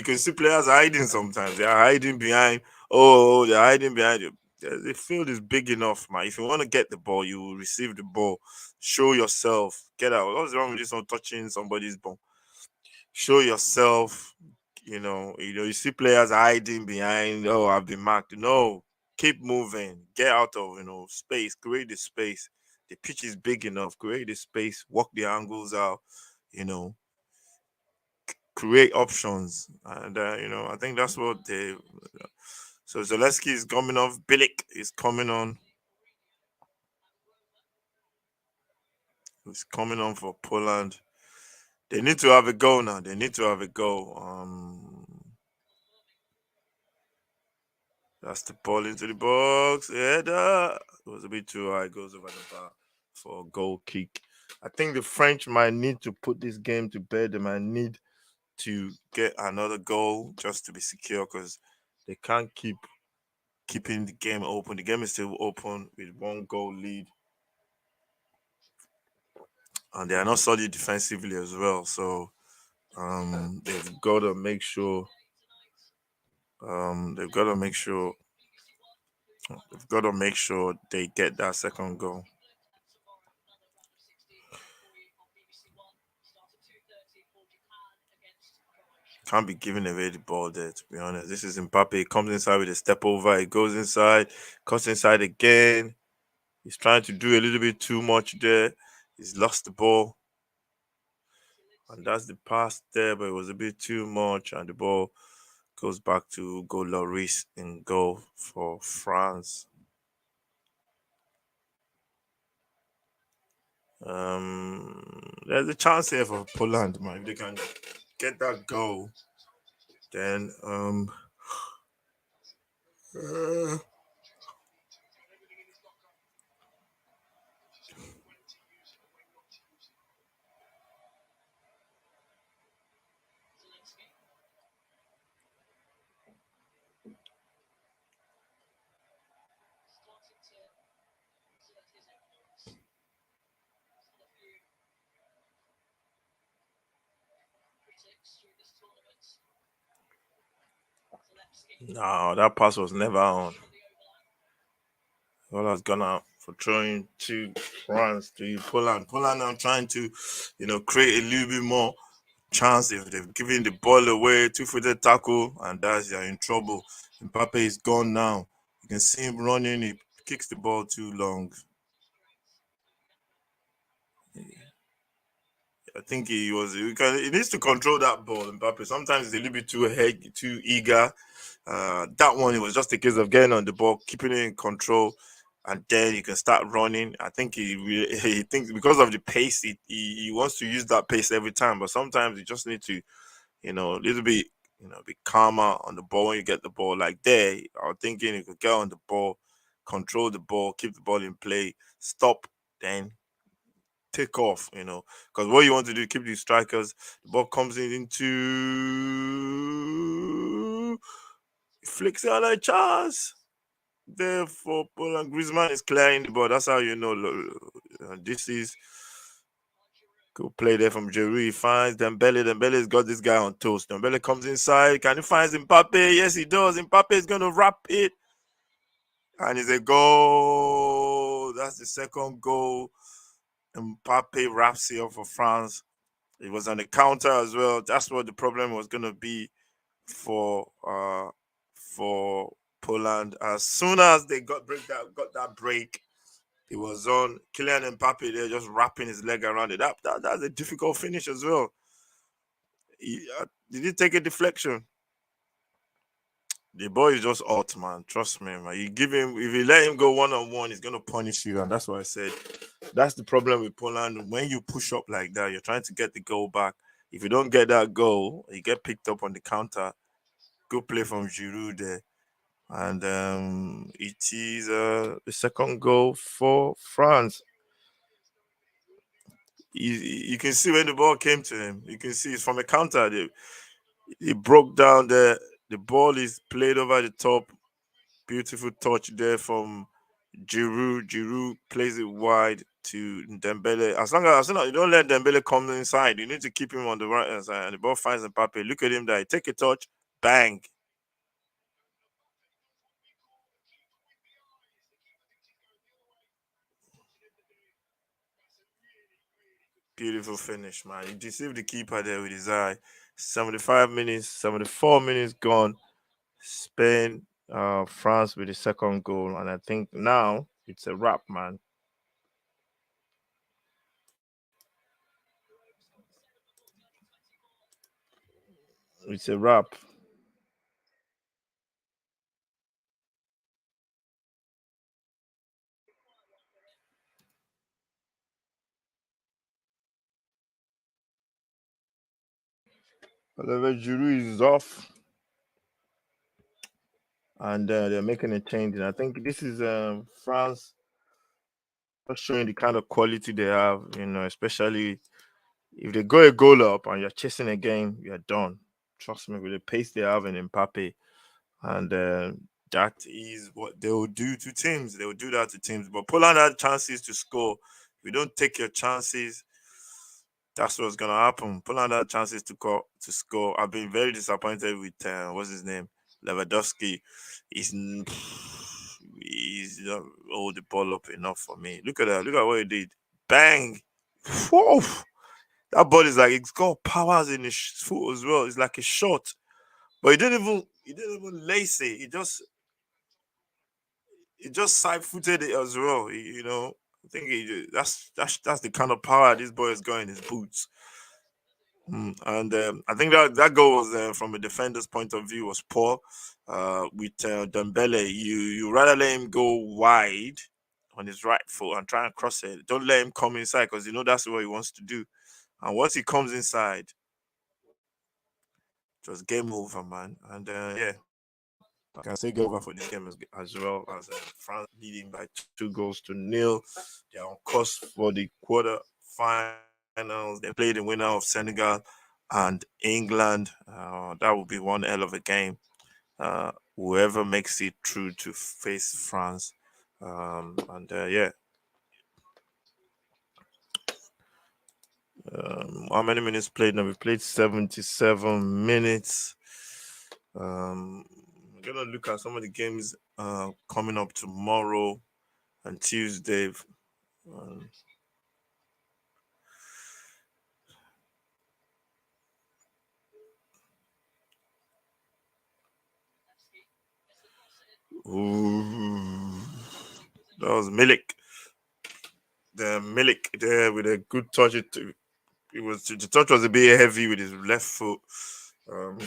can see players hiding sometimes. They are hiding behind. Oh, they're hiding behind you. The field is big enough, man. If you want to get the ball, you will receive the ball. Show yourself. Get out. What's wrong with this one touching somebody's ball? Show yourself. You see players hiding behind. Oh, I've been marked. No, keep moving. Get out of space. Create the space. The pitch is big enough. Create the space. Work the angles out. You know, create options, and I think that's what they. So Zaleski is coming off. Bilic is coming on. He's coming on for Poland. They need to have a goal now. They need to have a goal. That's the ball into the box. Header. It was a bit too high. Goes over the bar for a goal kick. I think the French might need to put this game to bed. They might need to get another goal just to be secure because they can't keep keeping the game open. The game is still open with 1 goal lead, and they are not solid defensively as well. So they've got to make sure. They've got to make sure. They've got to make sure they get that second goal. Can't be giving away the ball there, to be honest. This is Mbappe. He comes inside with a step over. He goes inside, cuts inside again. He's trying to do a little bit too much there. He's lost the ball. And that's the pass there, but it was a bit too much. And the ball goes back to Go Lloris in goal for France. There's a chance here for Poland, man. If they can get that goal, then uh, no, that pass was never on. Well, has gone out for throwing to France to Poland. Poland now trying to, create a little bit more chance. If they've given the ball away, 2-footed tackle, and that's you're in trouble. Mbappe is gone now. You can see him running. He kicks the ball too long. I think he was. He needs to control that ball, Mbappe. Sometimes he's a little bit too eager. That one, it was just a case of getting on the ball, keeping it in control, and then you can start running. I think he thinks because of the pace, he wants to use that pace every time. But sometimes you just need to, a little bit, be calmer on the ball when you get the ball. Like there, I was thinking you could get on the ball, control the ball, keep the ball in play, stop, then take off, because what you want to do, keep these strikers. The ball comes in into flicks it on a chance. Therefore, Poland Griezmann is clearing the ball. That's how you know this is good play there from Giroud. He finds Dembele. Dembele's got this guy on toast. Dembele comes inside. Can he find Mbappe? Yes, he does. Mbappe is going to wrap it. And it's a goal. That's the second goal. Mbappe wraps it up for France. It was on the counter as well. That's what the problem was going to be for Poland. As soon as they got that break, it was on Kylian Mbappe there, just wrapping his leg around it. That's a difficult finish as well. Did he take a deflection? The boy is just out, man. Trust me, man. You give him if you let him go 1-on-1, he's gonna punish you, and that's what I said. That's the problem with Poland. When you push up like that, you're trying to get the goal back. If you don't get that goal, you get picked up on the counter. Good play from Giroud there. And it is the second goal for France. You can see when the ball came to him. You can see it's from a counter. He broke down the ball is played over the top. Beautiful touch there from Giroud. Giroud plays it wide to Dembele. As long as you don't let Dembele come inside, you need to keep him on the right hand side. And the ball finds Mbappe. Look at him there. Take a touch, bang. Beautiful finish, man. He deceived the keeper there with his eye. 75 minutes, 74 minutes gone. Spain, France with the second goal. And I think now it's a wrap, man. It's a wrap. Oliver Giroud is off. And they're making a change. And I think this is France just showing the kind of quality they have. Especially if they go a goal up and you're chasing a game, you're done. Trust me, with the pace they have in Mbappe, and that is what they will do to teams. They will do that to teams. But Poland had chances to score. If you don't take your chances, that's what's gonna happen. Poland had chances to score. I've been very disappointed with what's his name, Lewandowski. He's he's not hold the ball up enough for me. Look at that. Look at what he did. Bang! Whoa! That ball is like it's got powers in his foot as well. It's like a shot, but he didn't even lace it. He just side footed it as well. I think that's the kind of power this boy has got in his boots. And I think that goal was from a defender's point of view was poor. With Dembele, you rather let him go wide on his right foot and try and cross it. Don't let him come inside because that's what he wants to do. And once he comes inside, it was game over, man. And yeah, I can say game over for this game as well as France leading by 2 goals to nil. They're on course for the quarter finals. They play the winner of Senegal and England. That will be one hell of a game. Whoever makes it through to face France. And yeah, how many minutes played now? We played 77 minutes. I'm gonna look at some of the games coming up tomorrow and Tuesday. Um, ooh, that was Milik. The Milik there with a good touch. It was the touch was a bit heavy with his left foot. Um,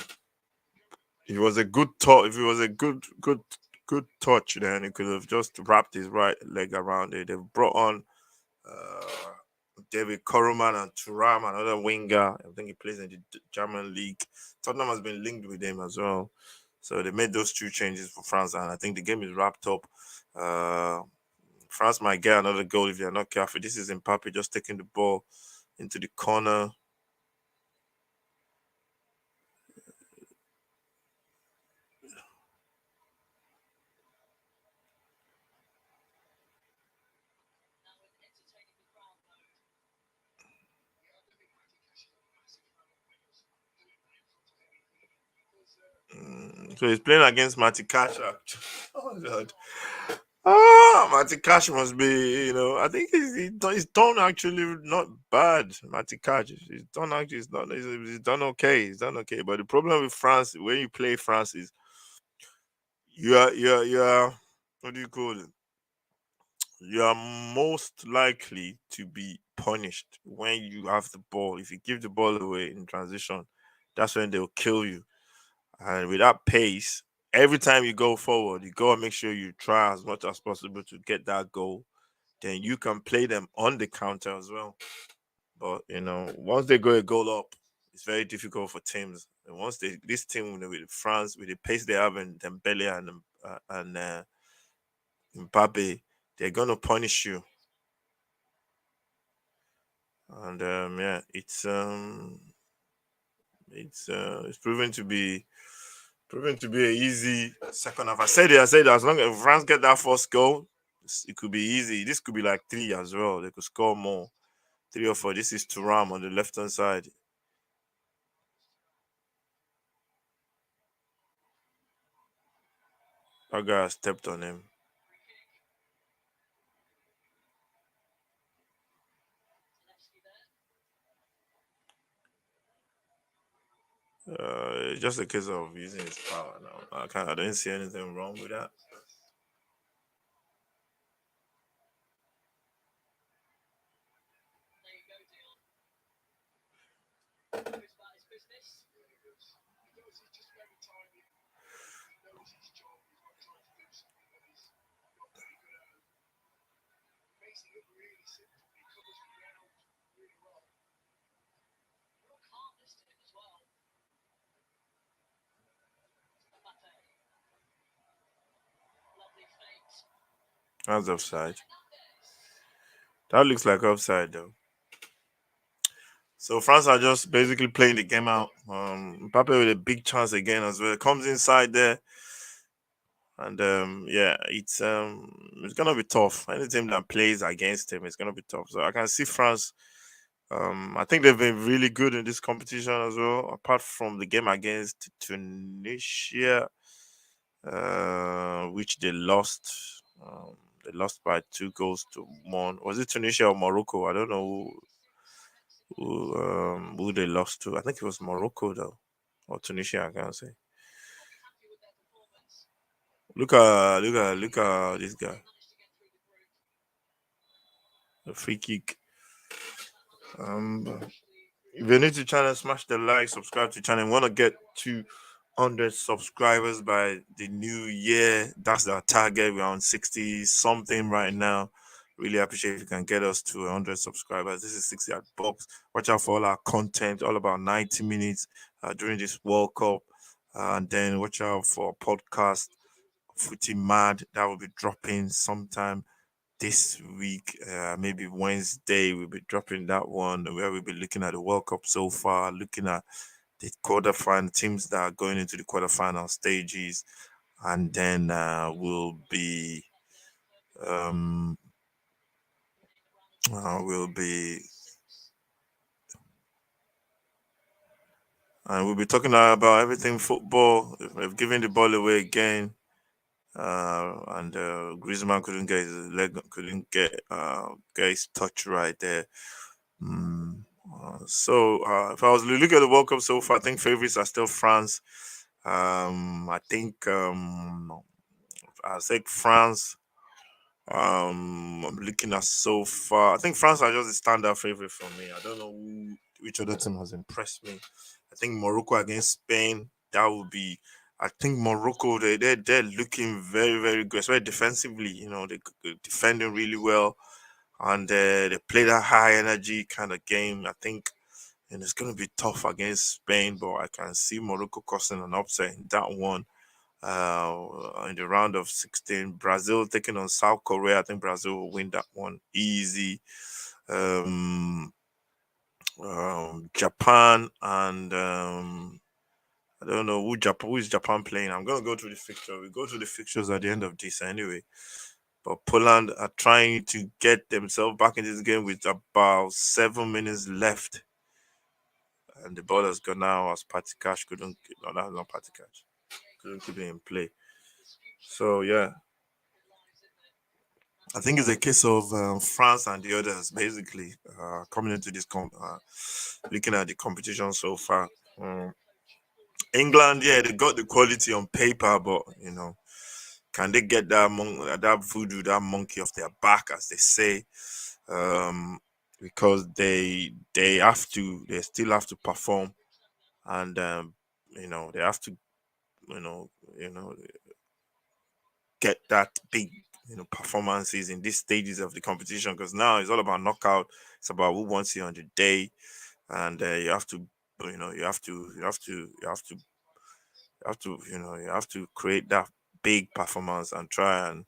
it was a good touch. If it was a good touch, then he could have just wrapped his right leg around it. They've brought on uh, David Koroman and Turam, another winger. I think he plays in the German league. Tottenham has been linked with him as well. So they made those two changes for France, and I think the game is wrapped up. Uh, France might get another goal if they're not careful. This is Mbappe just taking the ball into the corner. So he's playing against Matikash. Oh God. Matikash must be, I think he's done actually not bad. Matikash, he's done actually, he's done okay. He's done okay. But the problem with France, when you play France, is you are, what do you call it? You are most likely to be punished when you have the ball. If you give the ball away in transition, that's when they'll kill you. And with that pace, every time you go forward, you go and make sure you try as much as possible to get that goal. Then you can play them on the counter as well. But once they go a goal up, it's very difficult for teams. And once this team with France, with the pace they have in Dembele and Mbappe, they're gonna punish you. And yeah, it's proven to be a easy second half. I said as long as France get that first goal, it could be easy. This could be like three as well. They could score more, 3 or 4. This is Turam on the left hand side. That guy stepped on him. It's just a case of using his power now. I don't see anything wrong with that. That's offside. That looks like offside though. So France are just basically playing the game out. Mbappe with a big chance again as well. Comes inside there, and yeah, it's gonna be tough. Any team that plays against him, it's gonna be tough. So I can see France. I think they've been really good in this competition as well. Apart from the game against Tunisia, which they lost. They lost by 2 goals to 1. Was it Tunisia or Morocco? I don't know who they lost to. I think it was Morocco though, or Tunisia. I can't say. Look at this guy. The free kick. Um, if you're new to the channel, smash the like, subscribe to the channel. We want to get to 100 subscribers by the new year. That's our target. We're on 60 something right now. Really appreciate if you can get us to 100 subscribers. This is 60 at box. Watch out for all our content, all about 90 minutes during this World Cup. And then watch out for podcast, Footy Mad. That will be dropping sometime this week, maybe Wednesday. We'll be dropping that one where we'll be looking at the World Cup so far, looking at the quarterfinal teams that are going into the quarterfinal stages, and then um, we'll be we'll be talking about everything football. We've given the ball away again, and Griezmann couldn't get his leg, couldn't get his touch right there. Mm. So if I was to look at the World Cup so far, I think favorites are still France. I think I say France. I'm looking at so far. I think France are just a standout favorite for me. I don't know which other team has impressed me. I think Morocco against Spain. That would be. I think Morocco they're looking very very good, especially defensively. They're defending really well, and they play that high energy kind of game. I think, and it's going to be tough against Spain, but I can see Morocco causing an upset in that one. In the round of 16, Brazil taking on South Korea. I think Brazil will win that one easy. Um, Japan and I don't know who is Japan playing. I'm gonna go through the fixture. We go through the fixtures at the end of this anyway. But Poland are trying to get themselves back in this game with about 7 minutes left. And the ball has gone now as Patty Cash couldn't, no, that's not Patty Cash, couldn't keep it in play. So, yeah, I think it's a case of France and the others basically coming into this, looking at the competition so far. Um, England, yeah, they got the quality on paper, but can they get that voodoo, that monkey off their back, as they say? Um, because they still have to perform, and they have to you know you know get that big performances in these stages of the competition, because now it's all about knockout. It's about who wants you on the day, and you have to you have to create that big performance and try and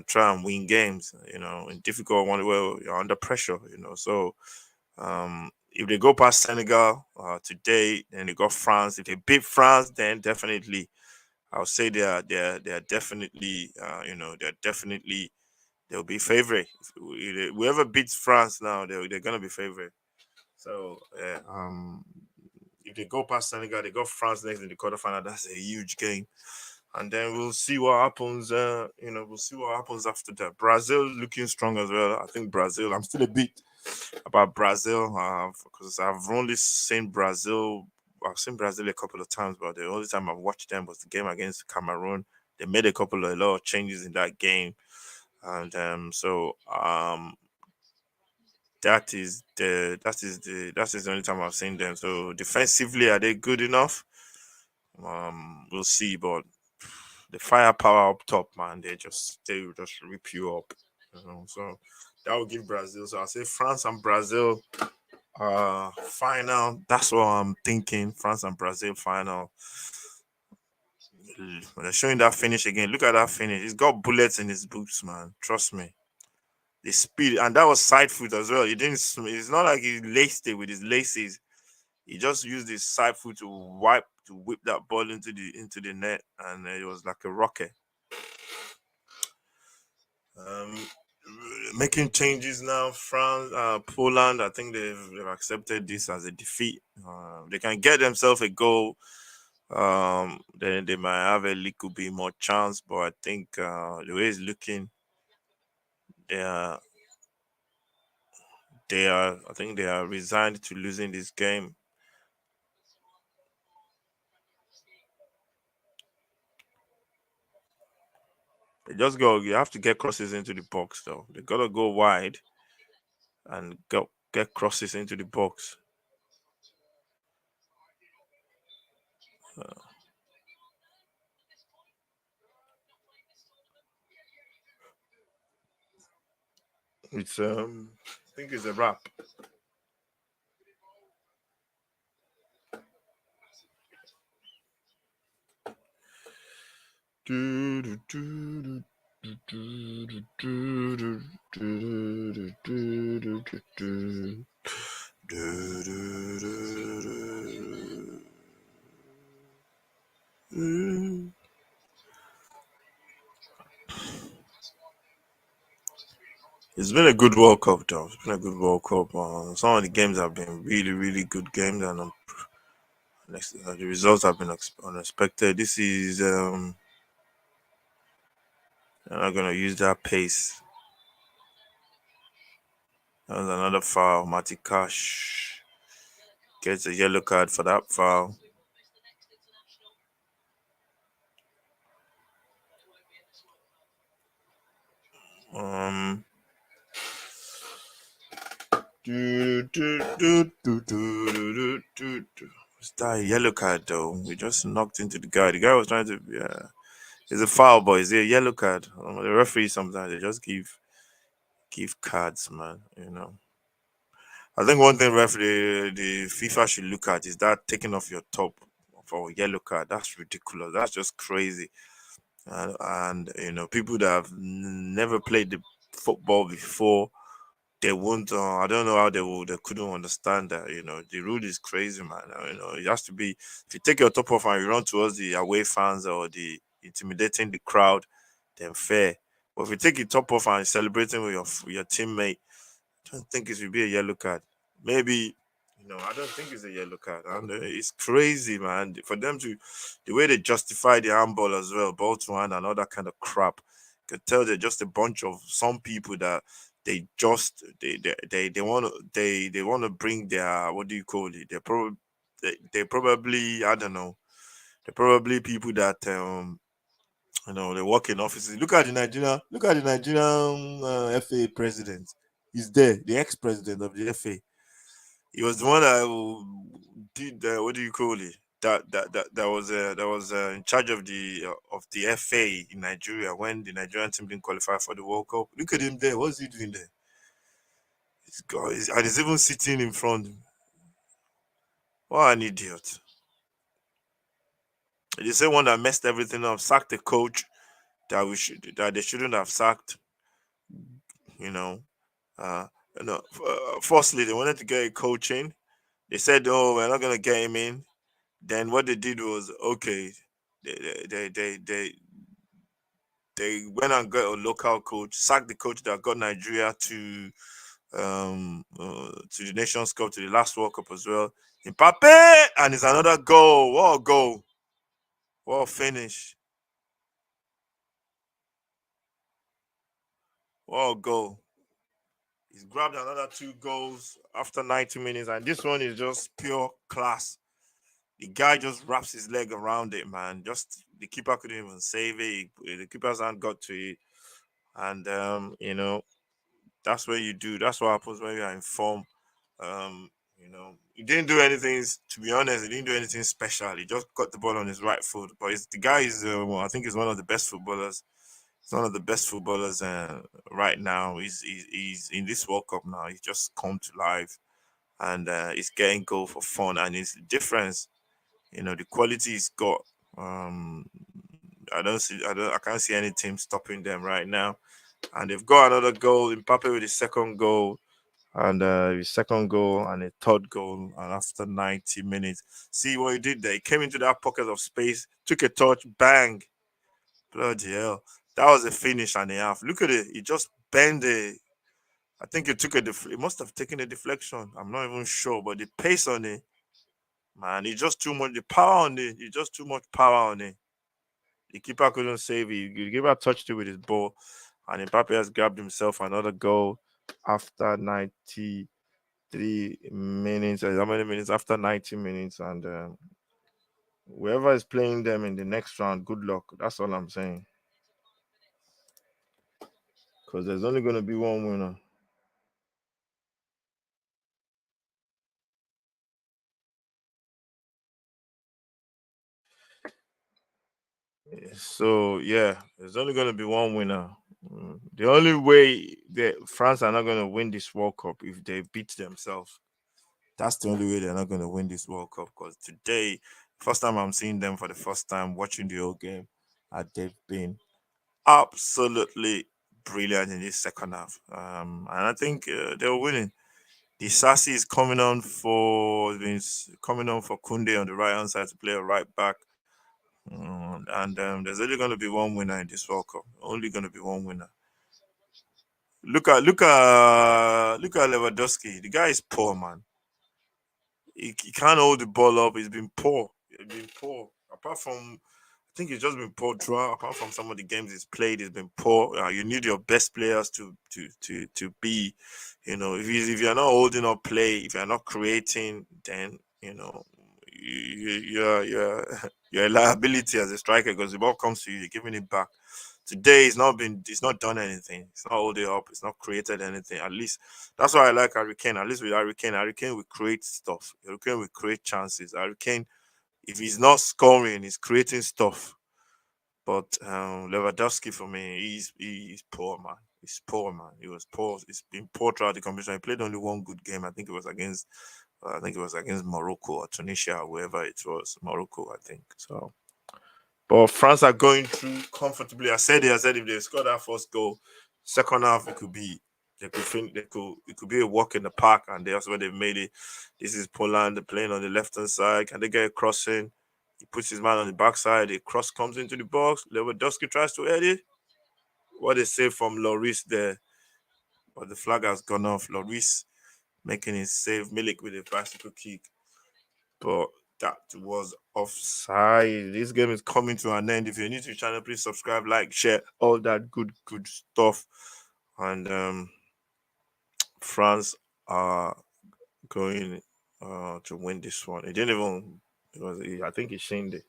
try and win games, in difficult one where you're under pressure, so if they go past Senegal today, then they got France. If they beat France, then definitely I'll say they are definitely they'll be favorite. Whoever beats France now, they're gonna be favorite. So yeah, if they go past Senegal, they got France next in the quarterfinal. That's a huge game, and then we'll see what happens. We'll see what happens after that. Brazil looking strong as well. I think Brazil. I'm still a bit about Brazil because I've only seen Brazil. I've seen Brazil a couple of times, but the only time I've watched them was the game against Cameroon. They made a lot of changes in that game, and that is the only time I've seen them. So defensively, are they good enough? We'll see, but the firepower up top, man, they will just rip you up. So that will give Brazil. So I say France and Brazil final. That's what I'm thinking. France and Brazil final. When they're showing that finish again, look at that finish. He's got bullets in his boots, man. Trust me. the speed, and that was side foot as well. He didn't. It's not like he laced it with his laces. He just used his side foot to whip that ball into the net, and it was like a rocket. Um, Making changes now. France, Poland. I think they've accepted this as a defeat. They can get themselves a goal. Then they might have a little bit more chance, but I think the way it's looking, they are I think they are resigned to losing this game. They just go. You have to get crosses into the box, though. They gotta go wide and go get crosses into the box. It's I think it's a wrap. It's been a good World Cup, though. It's been a good World Cup. Some of the games have been really, really good games, and the results have been unexpected. This is I'm not gonna use that pace. That was another foul. Mati Cash gets a yellow card for that foul. Um, It's that yellow card though. We just knocked into the guy. The guy was trying to. Yeah, it's a foul, but it's a yellow card. The referee sometimes they just give cards, man. I think one thing referee the FIFA should look at is that taking off your top for a yellow card. That's ridiculous. That's just crazy. And people that have never played the football before, they won't. I don't know how they couldn't understand that. The rule is crazy, man. It has to be, if you take your top off and you run towards the away fans or the intimidating the crowd, then fair. But if you take your top off and you're celebrating with your teammate, I don't think it should be a yellow card. Maybe, I don't think it's a yellow card. And it's crazy, man. For them to, the way they justify the handball as well, ball to hand and all that kind of crap, you could tell they're just a bunch of some people that they want to they want to bring their, what do you call it? They probably, I don't know. They're probably people that they work in offices. Look at the Nigerian FA president. He's there, the ex-president of the FA. He was the one that did what do you call it? That was in charge of the FA in Nigeria when the Nigerian team didn't qualify for the World Cup. Look at him there. What's he doing there? And he's even sitting in front. What an idiot! The same one that messed everything up, sacked the coach that they shouldn't have sacked. You know, uh, firstly they wanted to get a coach in. They said, "Oh, we're not gonna get him in." Then what they did was, okay, they they they they, they went and got a local coach, sacked the coach that got Nigeria to the Nations Cup, to the last World Cup as well. Mbappe, and it's another goal. What a goal! What a finish! What a goal! He's grabbed another two goals after 90 minutes, and this one is just pure class. The guy just wraps his leg around it, man. Just the keeper couldn't even save it. The keeper's hand got to it, and that's what you do. That's what happens when you are in form. He didn't do anything. To be honest, he didn't do anything special. He just got the ball on his right foot. But the guy is, I think, he's one of the best footballers. He's one of the best footballers right now. He's in this World Cup now. He's just come to life, and he's getting goal for fun, and it's the difference. The quality he's got. I can't see any team stopping them right now. and they've got another goal. Mbappe with his second goal, and his second goal and a third goal. And after 90 minutes, see what he did there. He came into that pocket of space, took a touch, bang, bloody hell. That was a finish and a half. Look at it. He just bent it. I think it took it must have taken a deflection. I'm not even sure, but the pace on it, man, it's just too much. The power on it, it's just too much power on it. The keeper couldn't save it. The keeper touched it with his ball, and Mbappe has grabbed himself another goal after 93 minutes. How many minutes after 90 minutes? And whoever is playing them in the next round, good luck. That's all I'm saying. Because there's only going to be one winner. So yeah, there's only going to be one winner. The only way that France are not going to win this World Cup if they beat themselves. That's the only way they're not going to win this World Cup. Because today, first time I'm seeing them for the first time watching the whole game, and they've been absolutely brilliant in this second half. And I think they're winning. The Sassy is coming on for coming on for Kunde on the right hand side to play a right back. And there's only going to be one winner in this World Cup. Only going to be one winner. Look at Lewandowski. The guy is poor, man. He can't hold the ball up. He's been poor. He's been poor. Apart from, I think he's just been poor throughout. Apart from some of the games he's played, he's been poor. You need your best players to be, if you're not holding up play, if you're not creating, then you're you're a liability as a striker because the ball comes to you, you're giving it back. Today it's not done anything. It's not holding up. It's not created anything. At least that's why I like Harry Kane. At least with Harry Kane will create stuff. Harry Kane will create chances. Harry Kane, if he's not scoring, he's creating stuff. But Lewandowski for me, he's poor, man. He's poor, man. He was poor. He's been poor throughout the competition. He played only one good game. I think it was against Morocco or Tunisia, or wherever it was. Morocco, I think. So, but France are going through comfortably. I said if they score that first goal, second half it could be it could be a walk in the park, and that's where they've made it. This is Poland, they're playing on the left hand side. Can they get a crossing? He puts his man on the backside, the cross comes into the box. Lewandowski tries to head it. What they say from Loris there, but the flag has gone off. Loris making his save, Milik with a bicycle kick. But that was offside. This game is coming to an end. If you're new to the channel, please subscribe, like, share, all that good stuff. And France are going to win this one. It didn't even. I think it's Shinde.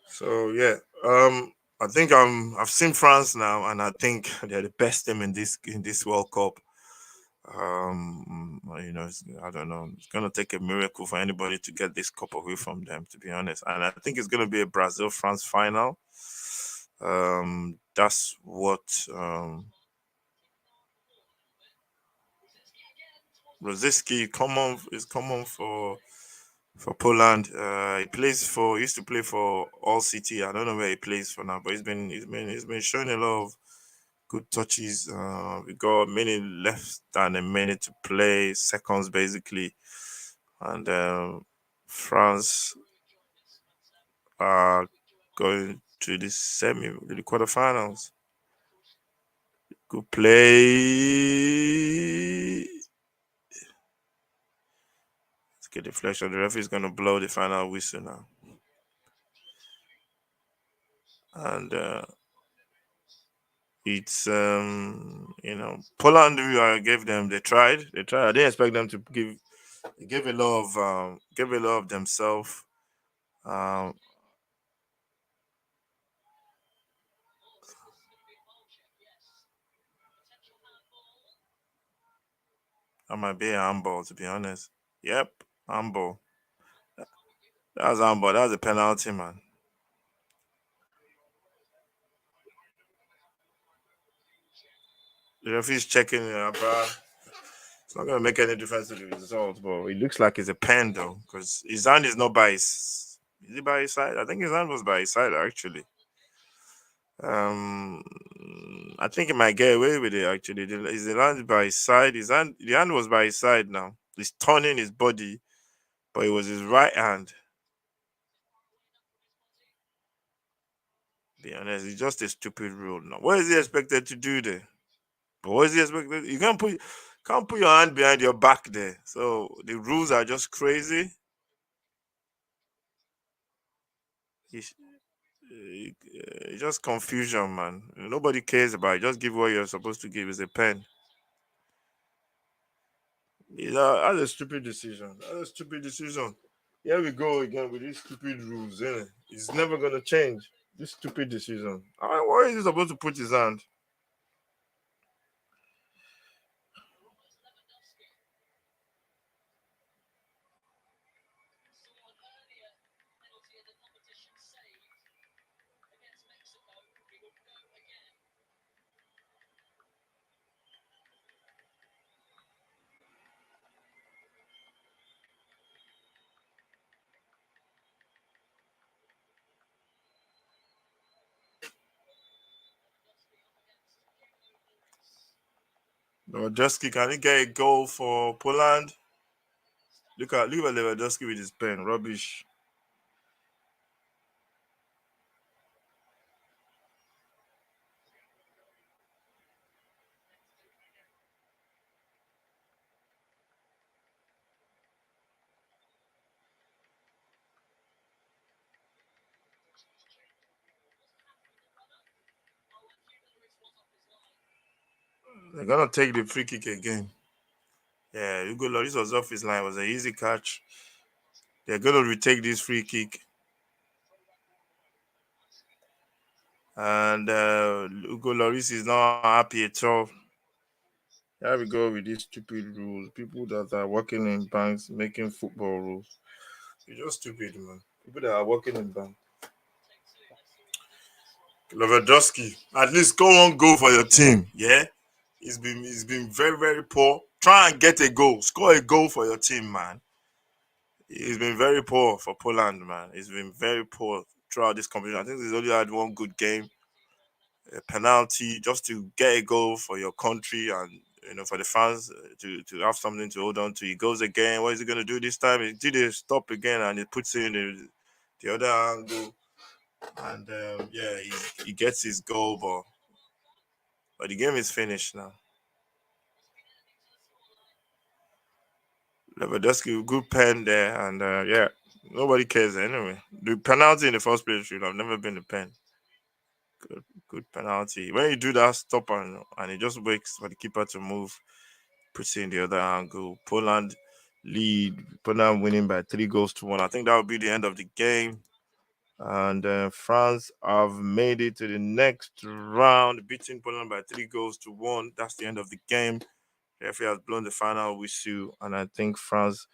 So yeah, I think I've seen France now, and I think they're the best team in this World Cup. I don't know. It's gonna take a miracle for anybody to get this cup away from them, to be honest. And I think it's gonna be a Brazil France final. That's what Rosiski common for Poland. He used to play for All City. I don't know where he plays for now, but he's been showing a lot of good touches. We got many less than a minute to play, seconds basically, and France are going to the quarterfinals. Good play. Let's get the deflection. The referee is going to blow the final whistle now, and it's Poland. I gave them. They tried. They tried. I didn't expect them to give. They gave a lot of themselves. Um, that might be a handball, to be honest. Yep, handball. That's handball. That's a penalty, man. The referee's checking it, bro. It's not gonna make any difference to the result, but it looks like it's a pen though, because his hand is not by his. Is it by his side? I think his hand was by his side actually. Um, I think he might get away with it. Actually, is the hand by his side? The hand was by his side now. He's turning his body, but it was his right hand. Be honest, it's just a stupid rule. Now, what is he expected to do there? But what is he expected? You can't put your hand behind your back there. So the rules are just crazy. It's, it's just confusion, man. Nobody cares about it. Just give what you're supposed to give. Is a pen. That's a stupid decision. That's a stupid decision. Here we go again with these stupid rules, innit? It's never gonna change. This stupid decision. Why is he supposed to put his hand? Lewandowski, can he get a goal for Poland? Look at Lewandowski with his pen. Rubbish. They're gonna take the free kick again. Yeah, Hugo Lloris was off his line. It was an easy catch. They're gonna retake this free kick. And Hugo Lloris is not happy at all. Here we go with these stupid rules. People that are working in banks making football rules. You're just stupid, man. People that are working in banks. Lewandowski, at least go on goal for your team. Yeah, he's been very very poor. Try and get a goal. Score a goal for your team, man. He's been very poor for Poland, man. He's been very poor throughout this competition. I think he's only had one good game, a penalty, just to get a goal for your country and for the fans to have something to hold on to. He goes again. What is he gonna do this time? He did a stop again and he puts it in the other angle. And yeah, he gets his goal, but the game is finished now. Lewandowski, good pen there, and yeah, nobody cares anyway. The penalty in the first place should have never been a pen. Good penalty. When you do that stop and it just waits for the keeper to move, puts it in the other angle. Poland lead. Poland winning by 3 goals to 1. I think that will be the end of the game. And France have made it to the next round, beating Poland by 3 goals to 1. That's the end of the game. The referee has blown the final whistle, and I think France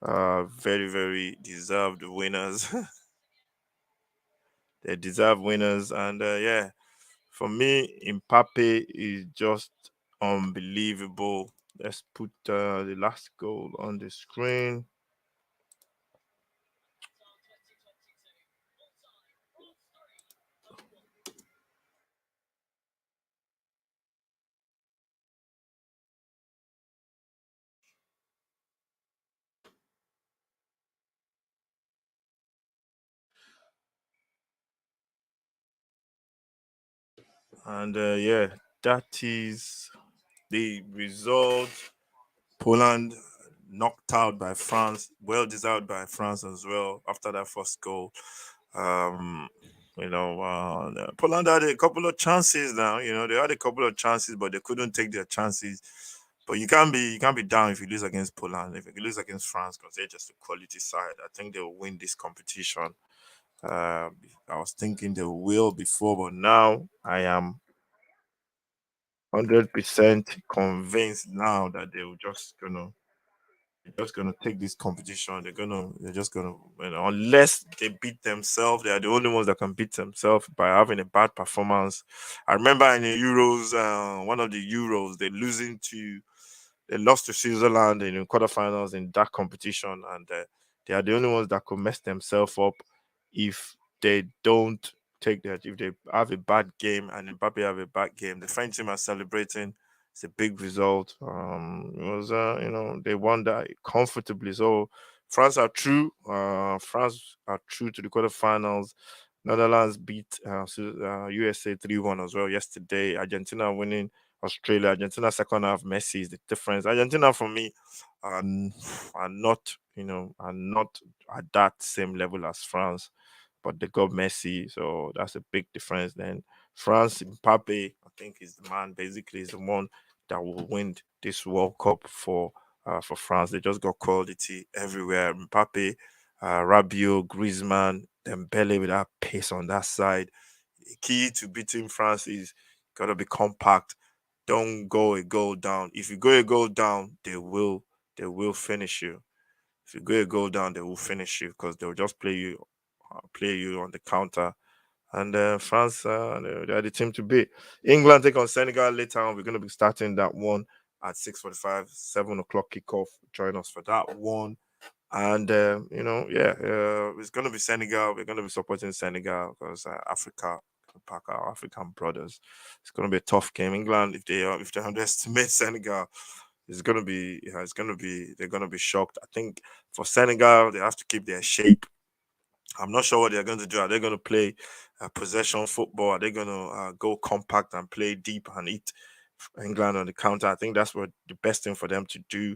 are very, very deserved winners. They deserve winners, and yeah, for me, Mbappe is just unbelievable. Let's put the last goal on the screen. And yeah, that is the result. Poland knocked out by France, well deserved by France as well after that first goal. Um, Poland had a couple of chances now. They had a couple of chances, but they couldn't take their chances. But you can't be down if you lose against Poland. If you lose against France, because they're just a quality side, I think they'll win this competition. Uh, I was thinking they will before, but now I am 100% convinced now that they're just gonna take this competition. They're just gonna unless they beat themselves, they are the only ones that can beat themselves by having a bad performance. I remember in the Euros, one of the Euros, they lost to Switzerland in the quarterfinals in that competition, and they are the only ones that could mess themselves up if they don't take that. If they have a bad game and Mbappe have a bad game, the French team are celebrating. It's a big result. It was they won that comfortably. So France are true. France are true to the quarterfinals. Netherlands beat USA 3-1 as well yesterday. Argentina winning Australia. Argentina second half. Messi is the difference. Argentina for me are not are not at that same level as France, but they got Messi, so that's a big difference. Then France, Mbappe, I think is the man. Basically, is the one that will win this World Cup for France. They just got quality everywhere. Mbappe, Rabiot, Griezmann, Dembele with that pace on that side. The key to beating France is gotta be compact. Don't go a goal down. If you go a goal down, they will finish you. If you go a goal down, they will finish you because they'll just play you on the counter. And France, they're the team to beat. England take on Senegal later on. We're going to be starting that one at 6:45, 7 o'clock kickoff. Join us for that one. And it's going to be Senegal. We're going to be supporting Senegal because Africa, pack our African brothers. It's going to be a tough game. England, if they underestimate Senegal, they're gonna be shocked. I think for Senegal, they have to keep their shape. I'm not sure what they're going to do. Are they going to play possession football? Are they going to go compact and play deep and eat England on the counter? I think that's what the best thing for them to do.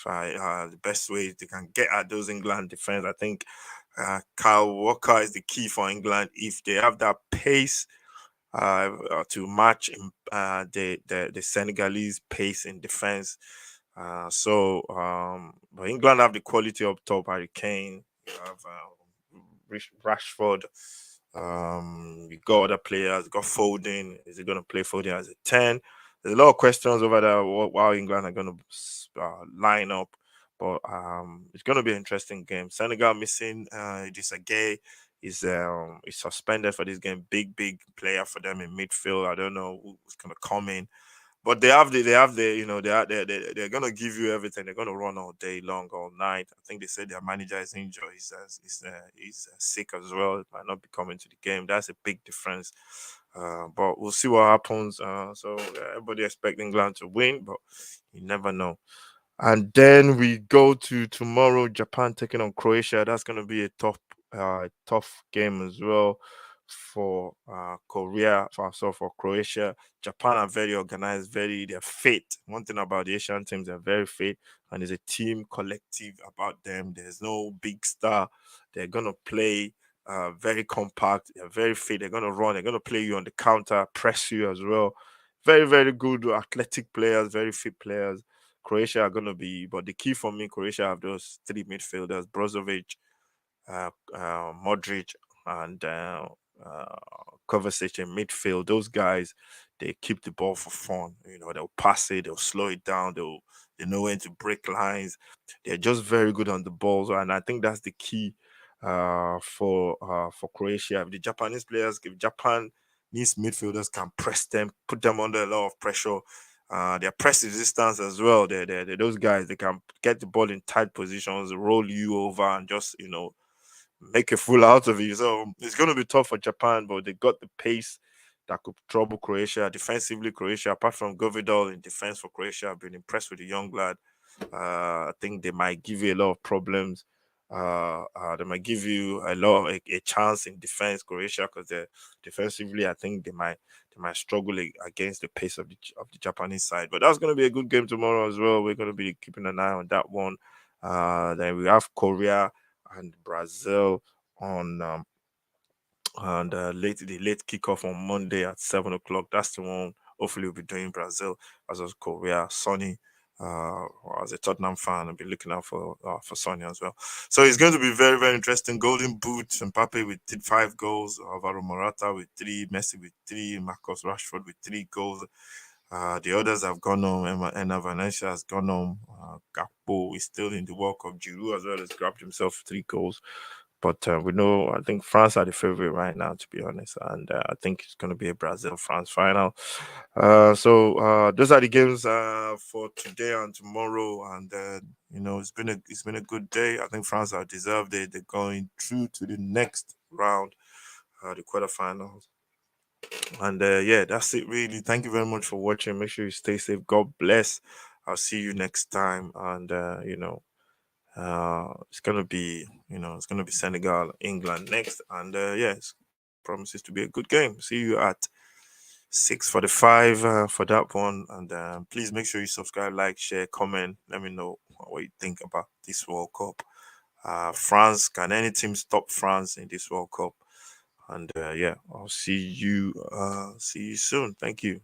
The best way they can get at those England defense. I think Kyle Walker is the key for England. If they have that pace to match the Senegalese pace in defense. But England have the quality up top. Harry Kane, you have Rashford. You got other players. You got Foden. Is he going to play Foden as a 10? There's a lot of questions over there while England are going to line up. But it's going to be an interesting game. Senegal missing Gay is suspended for this game. Big player for them in midfield. I don't know who's going to come in. But they're gonna give you everything. They're gonna run all day long, all night. I think they said their manager is injured. He's sick as well. It might not be coming to the game. That's a big difference. But we'll see what happens. Everybody expect England to win, but you never know. And then we go to tomorrow, Japan taking on Croatia. That's going to be a tough game as well for for Croatia. Japan are very organized, they're fit. One thing about the Asian teams, they're very fit, and there's a team collective about them. There's no big star. They're gonna play very compact. They're very fit. They're gonna run. They're gonna play you on the counter, press you as well. Very good athletic players, very fit players. Croatia are going to be, but the key for me, Croatia have those three midfielders: Brozovic, Modric, and Kovacic in midfield. Those guys, they keep the ball for fun. They'll pass it, they'll slow it down, they know when to break lines. They're just very good on the ball, and I think that's the key for Croatia. If the Japanese players, if Japan these midfielders can press them, put them under a lot of pressure. Their press resistance as well. They're those guys. They can get the ball in tight positions, roll you over, and just make a fool out of you. So it's going to be tough for Japan, but they got the pace that could trouble Croatia. Defensively, Croatia, apart from Govidal in defense for Croatia, I've been impressed with the young lad. I think they might give you a lot of problems. They might give you a chance in defense, Croatia, because they defensively, I think they might struggle against the pace of the Japanese side. But that's going to be a good game tomorrow as well. We're going to be keeping an eye on that one. Then we have Korea and Brazil on the late kickoff on Monday at 7 o'clock. That's the one. Hopefully, we'll be doing Brazil as well as Korea. Sonny, as a Tottenham fan, I'll be looking out for Sonny as well. So it's going to be very interesting. Golden Boot, Mbappe with 5 goals, Alvaro Morata with 3, Messi with 3, Marcus Rashford with 3 goals. The others have gone home. Emma Valencia has gone home. Gakpo is still in the World Cup. Giroud as well has grabbed himself 3 goals. But we know, I think France are the favorite right now, to be honest. And I think it's going to be a Brazil-France final. Those are the games for today and tomorrow. And it's been a good day. I think France are deserved it. They're going through to the next round. the quarterfinals. And yeah, that's it really. Thank you very much for watching. Make sure you stay safe. God bless. I'll see you next time. And it's gonna be it's gonna be Senegal, England next. And yes, promises to be a good game. See you at 6:45 for that one. And please make sure you subscribe, like, share, comment. Let me know what you think about this World Cup. France, can any team stop France in this World Cup? And yeah, I'll see you soon. Thank you.